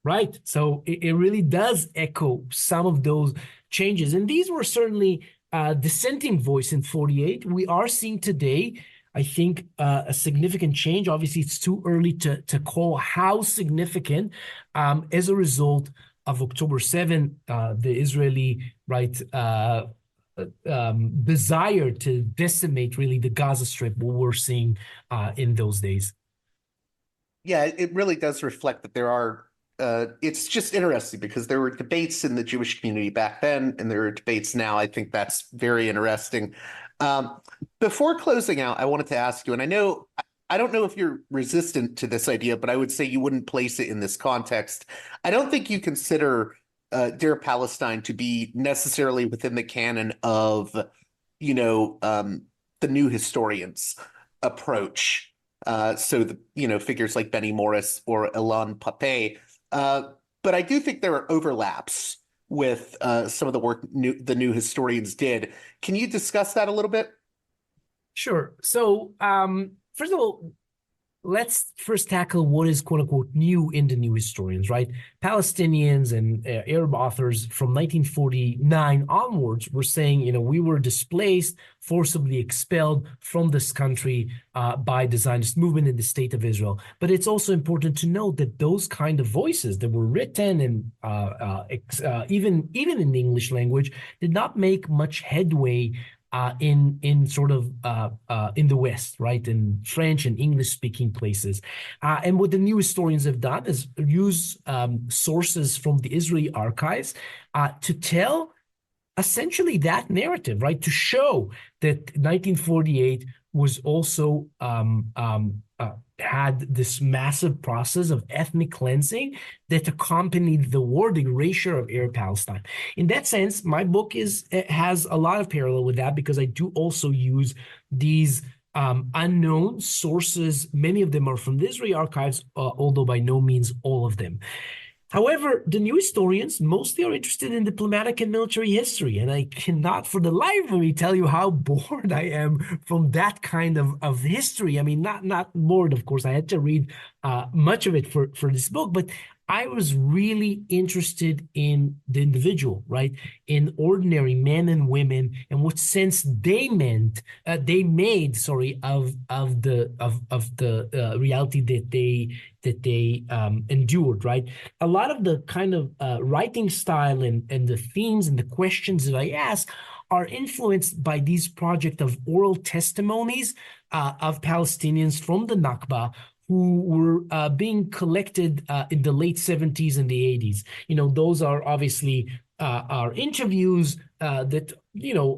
Right. So it really does echo some of those changes. And these were certainly dissenting voice in 48. We are seeing today, I think, a significant change. Obviously, it's too early to call how significant as a result of October 7, the Israeli desire to decimate really the Gaza Strip, what we're seeing in those days. Yeah, it really does reflect that there are, it's just interesting because there were debates in the Jewish community back then, and there are debates now. I think that's very interesting. Before closing out, I wanted to ask you, and I don't know if you're resistant to this idea, but I would say you wouldn't place it in this context. I don't think you consider Dear Palestine to be necessarily within the canon of, the new historians approach. So figures like Benny Morris or Ilan Pappe. But I do think there are overlaps with some of the work the new historians did. Can you discuss that a little bit? Sure. So first of all, let's first tackle what is, quote unquote, new in the new historians, right? Palestinians and Arab authors from 1949 onwards were saying, we were displaced, forcibly expelled from this country by the Zionist movement in the state of Israel. But it's also important to note that those kind of voices that were written and even in the English language did not make much headway in sort of in the West, right, in French and English-speaking places. And what the new historians have done is use sources from the Israeli archives to tell essentially that narrative, right, to show that 1948 was also had this massive process of ethnic cleansing that accompanied the war, the erasure of Arab Palestine. In that sense, my book has a lot of parallel with that, because I do also use these unknown sources. Many of them are from the Israeli archives, although by no means all of them. However, the new historians mostly are interested in diplomatic and military history, and I cannot for the life of me tell you how bored I am from that kind of history. I mean, not bored, of course. I had to read much of it for this book, but I was really interested in the individual, right? In ordinary men and women, and what sense they made, sorry, of the reality that they endured, right? A lot of the kind of writing style and the themes and the questions that I ask are influenced by these projects of oral testimonies of Palestinians from the Nakba who were being collected in the late 70s and the 80s. Those are obviously are interviews that,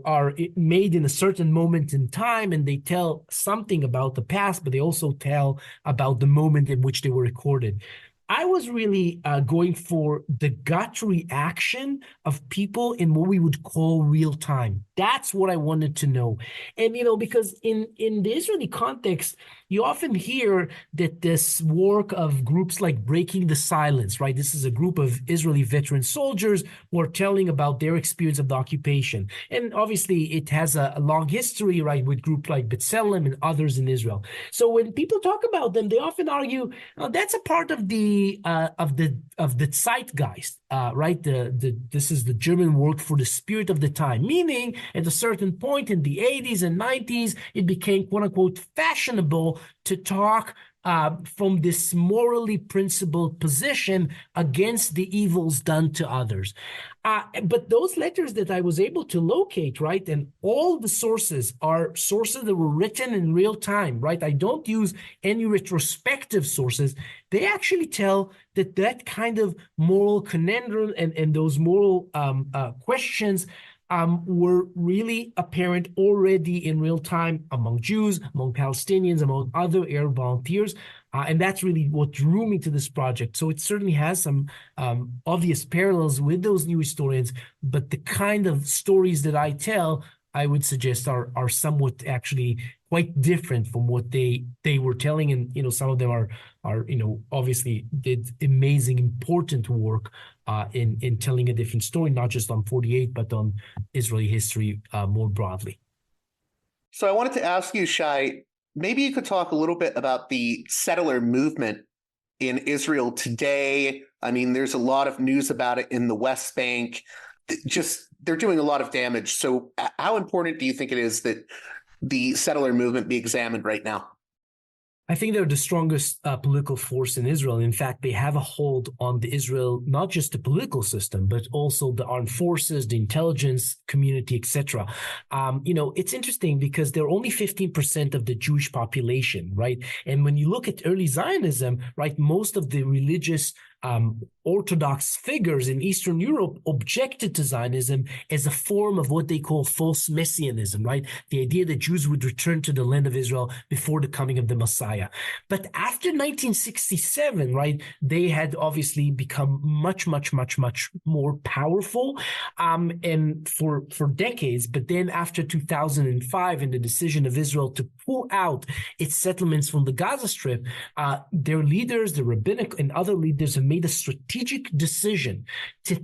are made in a certain moment in time, and they tell something about the past, but they also tell about the moment in which they were recorded. I was really going for the gut reaction of people in what we would call real time. That's what I wanted to know. And, because in the Israeli context, you often hear that this work of groups like Breaking the Silence, right? This is a group of Israeli veteran soldiers who are telling about their experience of the occupation. And obviously it has a long history, right, with groups like B'Tselem and others in Israel. So when people talk about them, they often argue, that's a part of the zeitgeist, right? This is the German word for the spirit of the time, meaning at a certain point in the 80s and 90s, it became, quote unquote, fashionable to talk from this morally principled position against the evils done to others. But those letters that I was able to locate, right, and all the sources are sources that were written in real time, right? I don't use any retrospective sources. They actually tell that kind of moral conundrum and those moral questions were really apparent already in real time among Jews, among Palestinians, among other Arab volunteers. And that's really what drew me to this project. So it certainly has some obvious parallels with those new historians, but the kind of stories that I tell, I would suggest are somewhat actually quite different from what they were telling. And, some of them are obviously did amazing, important work in telling a different story, not just on 48, but on Israeli history more broadly. So I wanted to ask you, Shay, maybe you could talk a little bit about the settler movement in Israel today. I mean, there's a lot of news about it in the West Bank. They're doing a lot of damage. So how important do you think it is that the settler movement be examined right now? I think they're the strongest political force in Israel. In fact, they have a hold on the Israel, not just the political system, but also the armed forces, the intelligence community, etc. It's interesting because they're only 15% of the Jewish population, right? And when you look at early Zionism, right, most of the religious Orthodox figures in Eastern Europe objected to Zionism as a form of what they call false messianism, right? The idea that Jews would return to the land of Israel before the coming of the Messiah. But after 1967, right, they had obviously become much, much, much, much more powerful, and for decades. But then after 2005 and the decision of Israel to pull out its settlements from the Gaza Strip, their leaders, the rabbinic and other leaders, have made a strategic decision to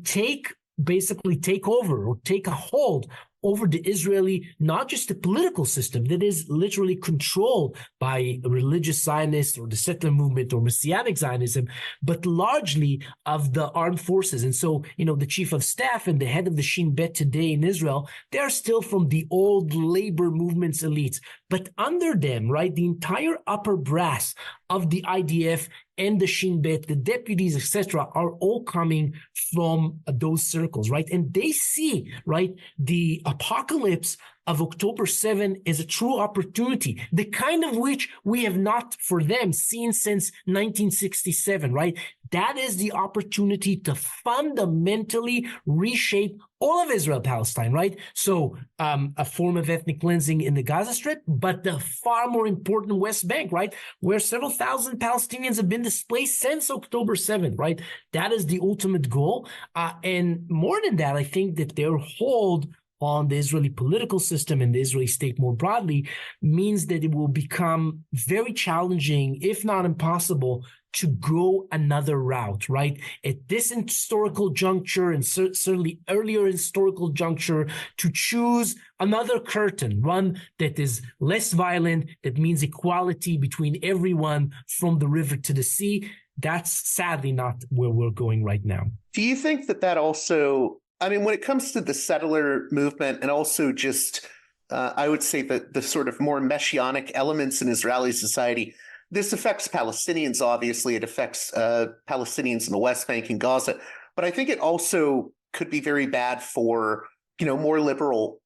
basically take over or take a hold over the Israeli, not just the political system that is literally controlled by religious Zionists or the settler movement or messianic Zionism, but largely of the armed forces. And so, the chief of staff and the head of the Shin Bet today in Israel, they're still from the old labor movement's elites. But under them, right, the entire upper brass of the IDF and the Shin Bet, the deputies, etc., are all coming from those circles, right? And they see, right, the apocalypse of October 7 is a true opportunity, the kind of which we have not, for them, seen since 1967, right? That is the opportunity to fundamentally reshape all of Israel, Palestine, right? So a form of ethnic cleansing in the Gaza Strip, but the far more important West Bank, right? Where several thousand Palestinians have been displaced since October 7th, right? That is the ultimate goal. And more than that, I think that their hold on the Israeli political system and the Israeli state more broadly means that it will become very challenging, if not impossible, to go another route, right? At this historical juncture and certainly earlier historical juncture, to choose another curtain, one that is less violent, that means equality between everyone from the river to the sea. that's sadly not where we're going right now. Do you think that also, I mean, when it comes to the settler movement and also just, I would say that the sort of more messianic elements in Israeli society, this affects Palestinians, obviously. It affects Palestinians in the West Bank and Gaza. But I think it also could be very bad for, more liberal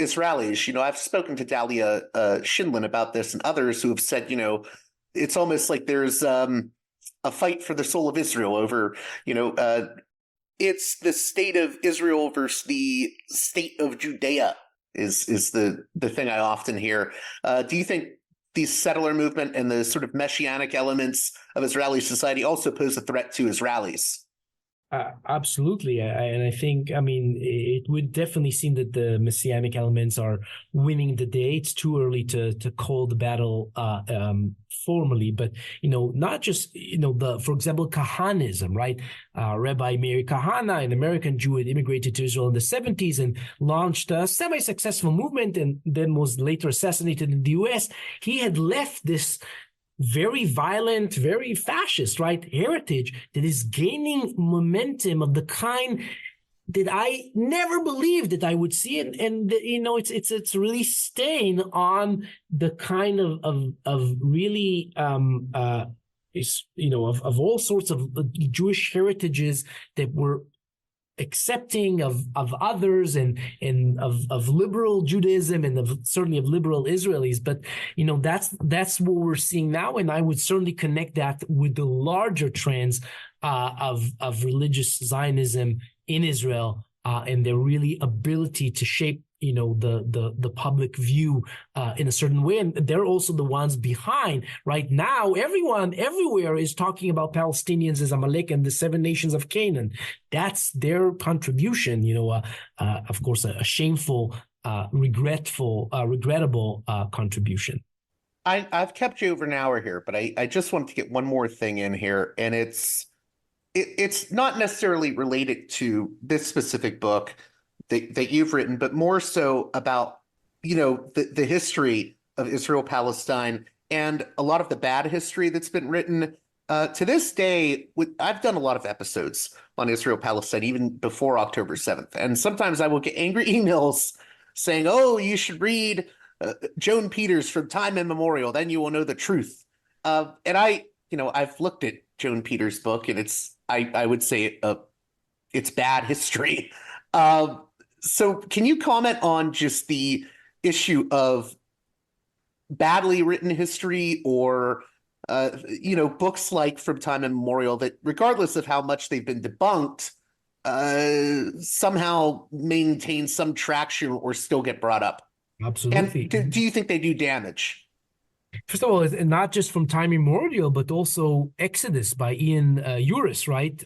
Israelis. I've spoken to Dalia Schindlin about this and others who have said, it's almost like there's a fight for the soul of Israel over, it's the state of Israel versus the state of Judea is the thing I often hear. Do you think the settler movement and the sort of messianic elements of Israeli society also pose a threat to Israelis? Absolutely. And I think, it would definitely seem that the messianic elements are winning the day. It's too early to call the battle formally, but, not just, for example, Kahanism, right? Rabbi Meir Kahana, an American Jew, had immigrated to Israel in the 70s and launched a semi-successful movement and then was later assassinated in the US. He had left this very violent, very fascist, right, heritage that is gaining momentum of the kind that I never believed that I would see it. And it's really staying on the kind of really of all sorts of Jewish heritages that were accepting of others and of liberal Judaism and certainly of liberal Israelis. But, that's what we're seeing now. And I would certainly connect that with the larger trends of religious Zionism in Israel and their really ability to shape the public view in a certain way. And they're also the ones behind right now. Everyone everywhere is talking about Palestinians as Amalek and the 7 nations of Canaan. That's their contribution, of course, a shameful, regrettable contribution. I've kept you over an hour here, but I just wanted to get one more thing in here, and it's not necessarily related to this specific book that you've written, but more so about, the history of Israel-Palestine and a lot of the bad history that's been written. To this day, I've done a lot of episodes on Israel-Palestine, even before October 7th. And sometimes I will get angry emails saying, oh, you should read Joan Peters from Time Immemorial, then you will know the truth. And I've looked at Joan Peters' book, and I would say it's bad history. So can you comment on just the issue of badly written history or, books like From Time Immemorial that, regardless of how much they've been debunked, somehow maintain some traction or still get brought up? Absolutely. And do you think they do damage? First of all, not just From Time Immemorial, but also Exodus by Ian Uris, right?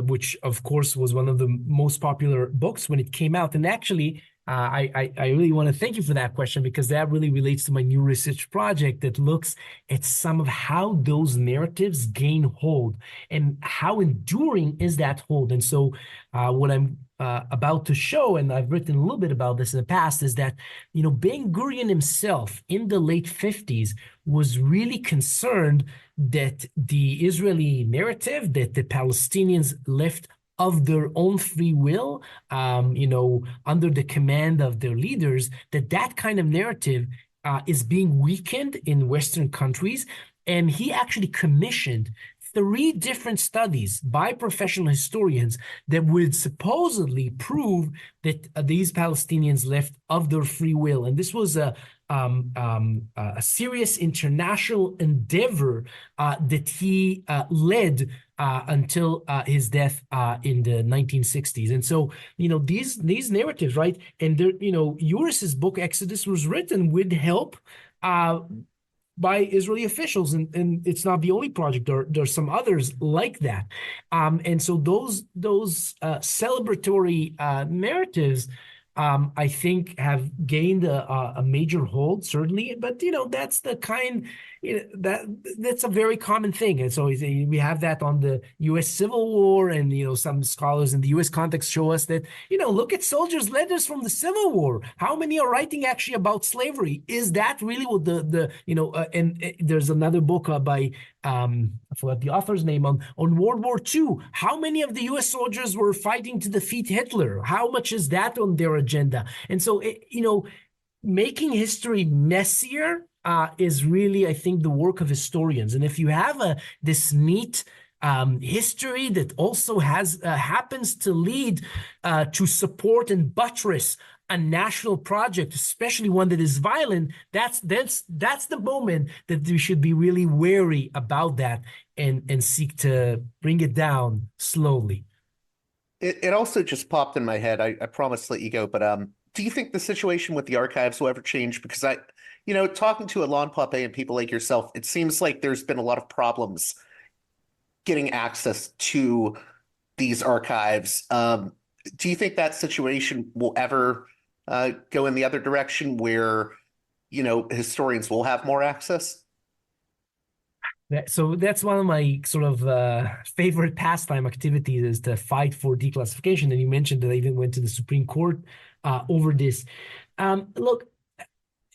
Which, of course, was one of the most popular books when it came out. And actually, I really want to thank you for that question, because that really relates to my new research project that looks at some of how those narratives gain hold and how enduring is that hold. And so what I'm about to show, and I've written a little bit about this in the past, is that, Ben Gurion himself in the late 50s was really concerned that the Israeli narrative that the Palestinians left of their own free will, under the command of their leaders, that kind of narrative is being weakened in Western countries. And he actually commissioned 3 different studies by professional historians that would supposedly prove that these Palestinians left of their free will. And this was a serious international endeavor that he led until his death in the 1960s. And so, these narratives, right? And Uris's book Exodus was written with help by Israeli officials, and it's not the only project. There's some others like that, and so those celebratory narratives I think have gained a major hold, certainly. But that's the kind that's a very common thing. And so we have that on the U.S. Civil War, and some scholars in the U.S. context show us that look at soldiers' letters from the Civil War. How many are writing actually about slavery? Is that really what there's another book by I forgot the author's name on World War II. How many of the U.S. soldiers were fighting to defeat Hitler? How much is that on their agenda? And so, making history messier is really, I think, the work of historians. And if you have this neat history that also happens to lead to support and buttress a national project, especially one that is violent, that's the moment that we should be really wary about that and seek to bring it down slowly. It also just popped in my head. I promise to let you go, but do you think the situation with the archives will ever change? Because talking to Ilan Pappe and people like yourself, it seems like there's been a lot of problems getting access to these archives. Do you think that situation will ever go in the other direction where, historians will have more access? So that's one of my sort of favorite pastime activities, is to fight for declassification. And you mentioned that I even went to the Supreme Court over this. Look,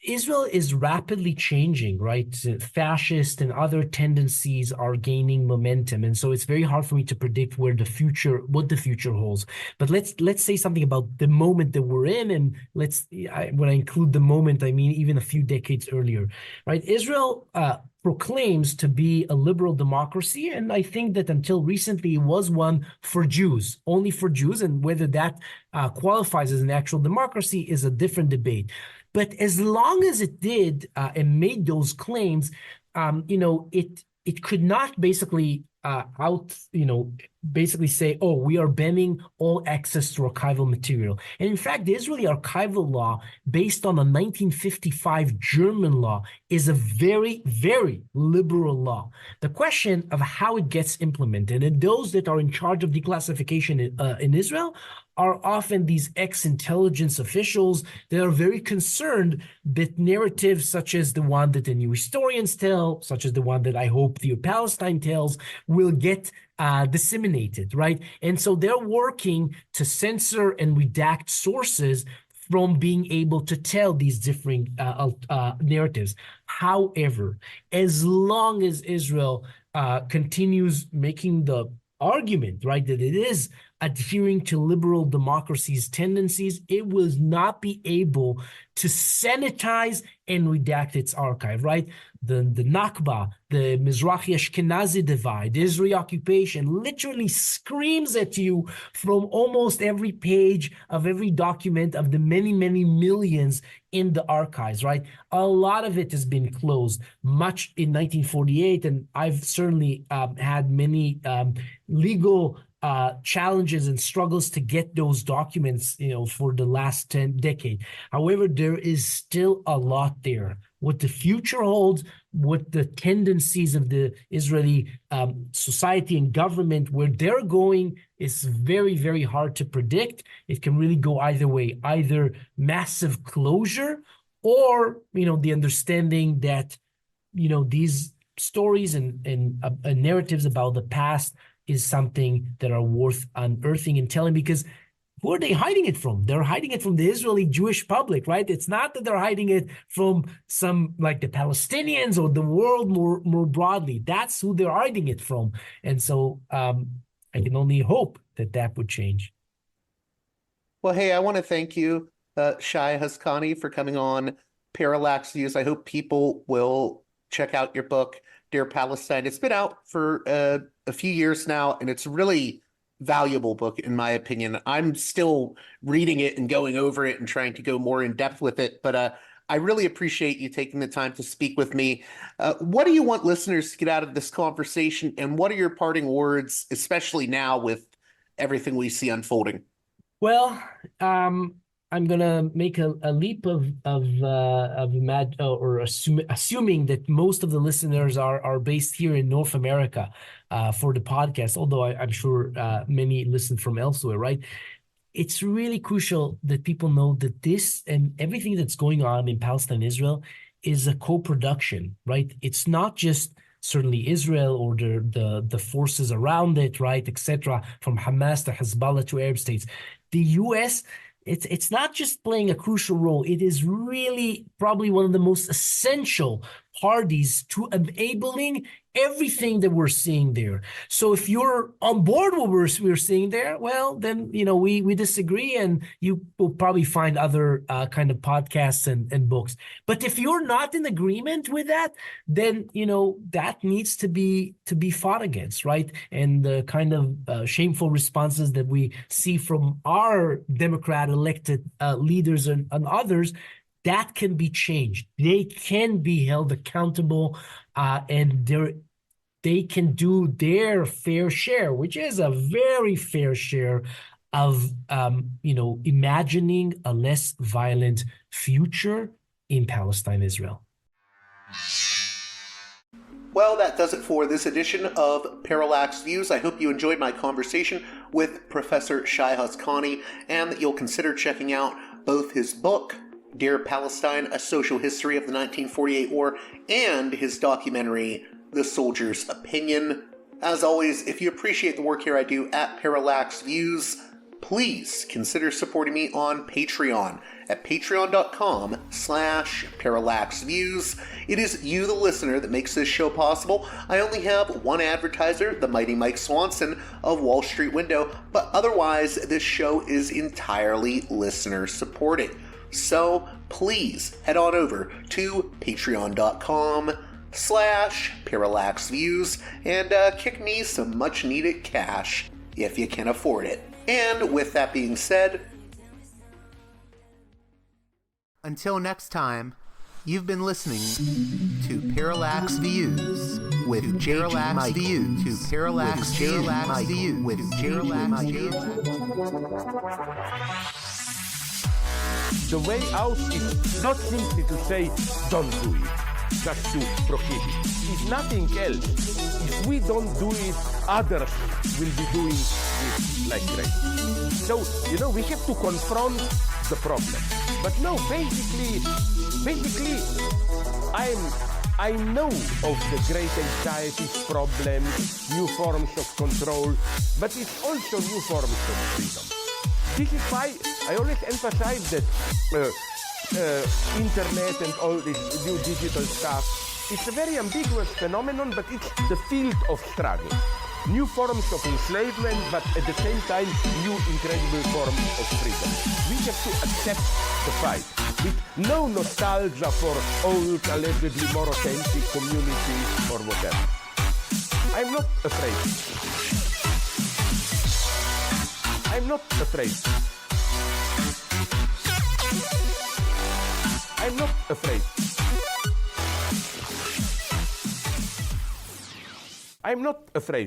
Israel is rapidly changing, right? Fascist and other tendencies are gaining momentum, and so it's very hard for me to predict what the future holds. But let's say something about the moment that we're in, and when I include the moment, I mean even a few decades earlier, right? Israel proclaims to be a liberal democracy, and I think that until recently it was one for Jews, only for Jews, and whether that qualifies as an actual democracy is a different debate. But as long as it did and made those claims, it could not basically basically say, oh, we are banning all access to archival material. And in fact, the Israeli archival law, based on a 1955 German law, is a very, very liberal law. The question of how it gets implemented, and those that are in charge of declassification in Israel are often these ex-intelligence officials that are very concerned that narratives such as the one that the new historians tell, such as the one that I hope Dear Palestine tells, will get disseminated, right? And so they're working to censor and redact sources from being able to tell these different narratives. However, as long as Israel continues making the argument, right, that it is adhering to liberal democracy's tendencies, it will not be able to sanitize and redact its archive, right? The Nakba, the Mizrahi Ashkenazi divide, the Israeli occupation literally screams at you from almost every page of every document of the many, many millions in the archives, right? A lot of it has been closed, much in 1948, and I've certainly had many legal challenges and struggles to get those documents, for the last 10 decades. However, there is still a lot there. What the future holds, what the tendencies of the Israeli society and government, where they're going, is very, very hard to predict. It can really go either way, either massive closure or, the understanding that, these stories and narratives about the past is something that are worth unearthing and telling, because who are they hiding it from? They're hiding it from the Israeli Jewish public, right? It's not that they're hiding it from some, like the Palestinians or the world more broadly. That's who they're hiding it from. And so I can only hope that would change. Well, hey, I want to thank you, Shay Hazkani, for coming on Parallax Views. I hope people will check out your book, Dear Palestine. It's been out for a few years now, and it's a really valuable book, in my opinion. I'm still reading it and going over it and trying to go more in depth with it, but I really appreciate you taking the time to speak with me. What do you want listeners to get out of this conversation, and what are your parting words, especially now with everything we see unfolding? Well, I'm gonna make a leap assuming that most of the listeners are based here in North America for the podcast, although I'm sure many listen from elsewhere, right? it's really crucial that people know that this and everything that's going on in Palestine and Israel is a co-production, right? It's not just certainly Israel or the forces around it, right, etc., from Hamas to Hezbollah to Arab states. The U.S., it's not just playing a crucial role. It is really probably one of the most essential parties to enabling everything that we're seeing there. So if you're on board with what we're seeing there, well, then, we disagree, and you will probably find other kind of podcasts and books. But if you're not in agreement with that, then, that needs to be fought against, right? And the kind of shameful responses that we see from our Democrat elected leaders and others, that can be changed. They can be held accountable, and they can do their fair share, which is a very fair share of, imagining a less violent future in Palestine, Israel. Well, that does it for this edition of Parallax Views. I hope you enjoyed my conversation with Professor Shay Hazkani, and that you'll consider checking out both his book, Dear Palestine, A Social History of the 1948 War, and his documentary, The Soldier's Opinion. As always, if you appreciate the work here I do at Parallax Views, please consider supporting me on Patreon at patreon.com/parallaxviews. It is you, the listener, that makes this show possible. I only have one advertiser, the mighty Mike Swanson of Wall Street Window, but otherwise this show is entirely listener supported. So please head on over to patreon.com/parallaxviews and kick me some much needed cash if you can afford it. And with that being said, until next time, you've been listening to Parallax Views with Parallax Views to Parallax Views with Parallax Views. The way out is not simply to say, don't do it, just to prohibit. If nothing else, if we don't do it, others will be doing it like crazy. So, we have to confront the problem. But no, basically, I know of the great anxieties, problems, new forms of control, but it's also new forms of freedom. This is why I always emphasize that internet and all this new digital stuff, it's a very ambiguous phenomenon, but it's the field of struggle. New forms of enslavement, but at the same time, new incredible forms of freedom. We have to accept the fight with no nostalgia for old, allegedly more authentic communities or whatever. I'm not afraid. I'm not afraid. I'm not afraid. I'm not afraid.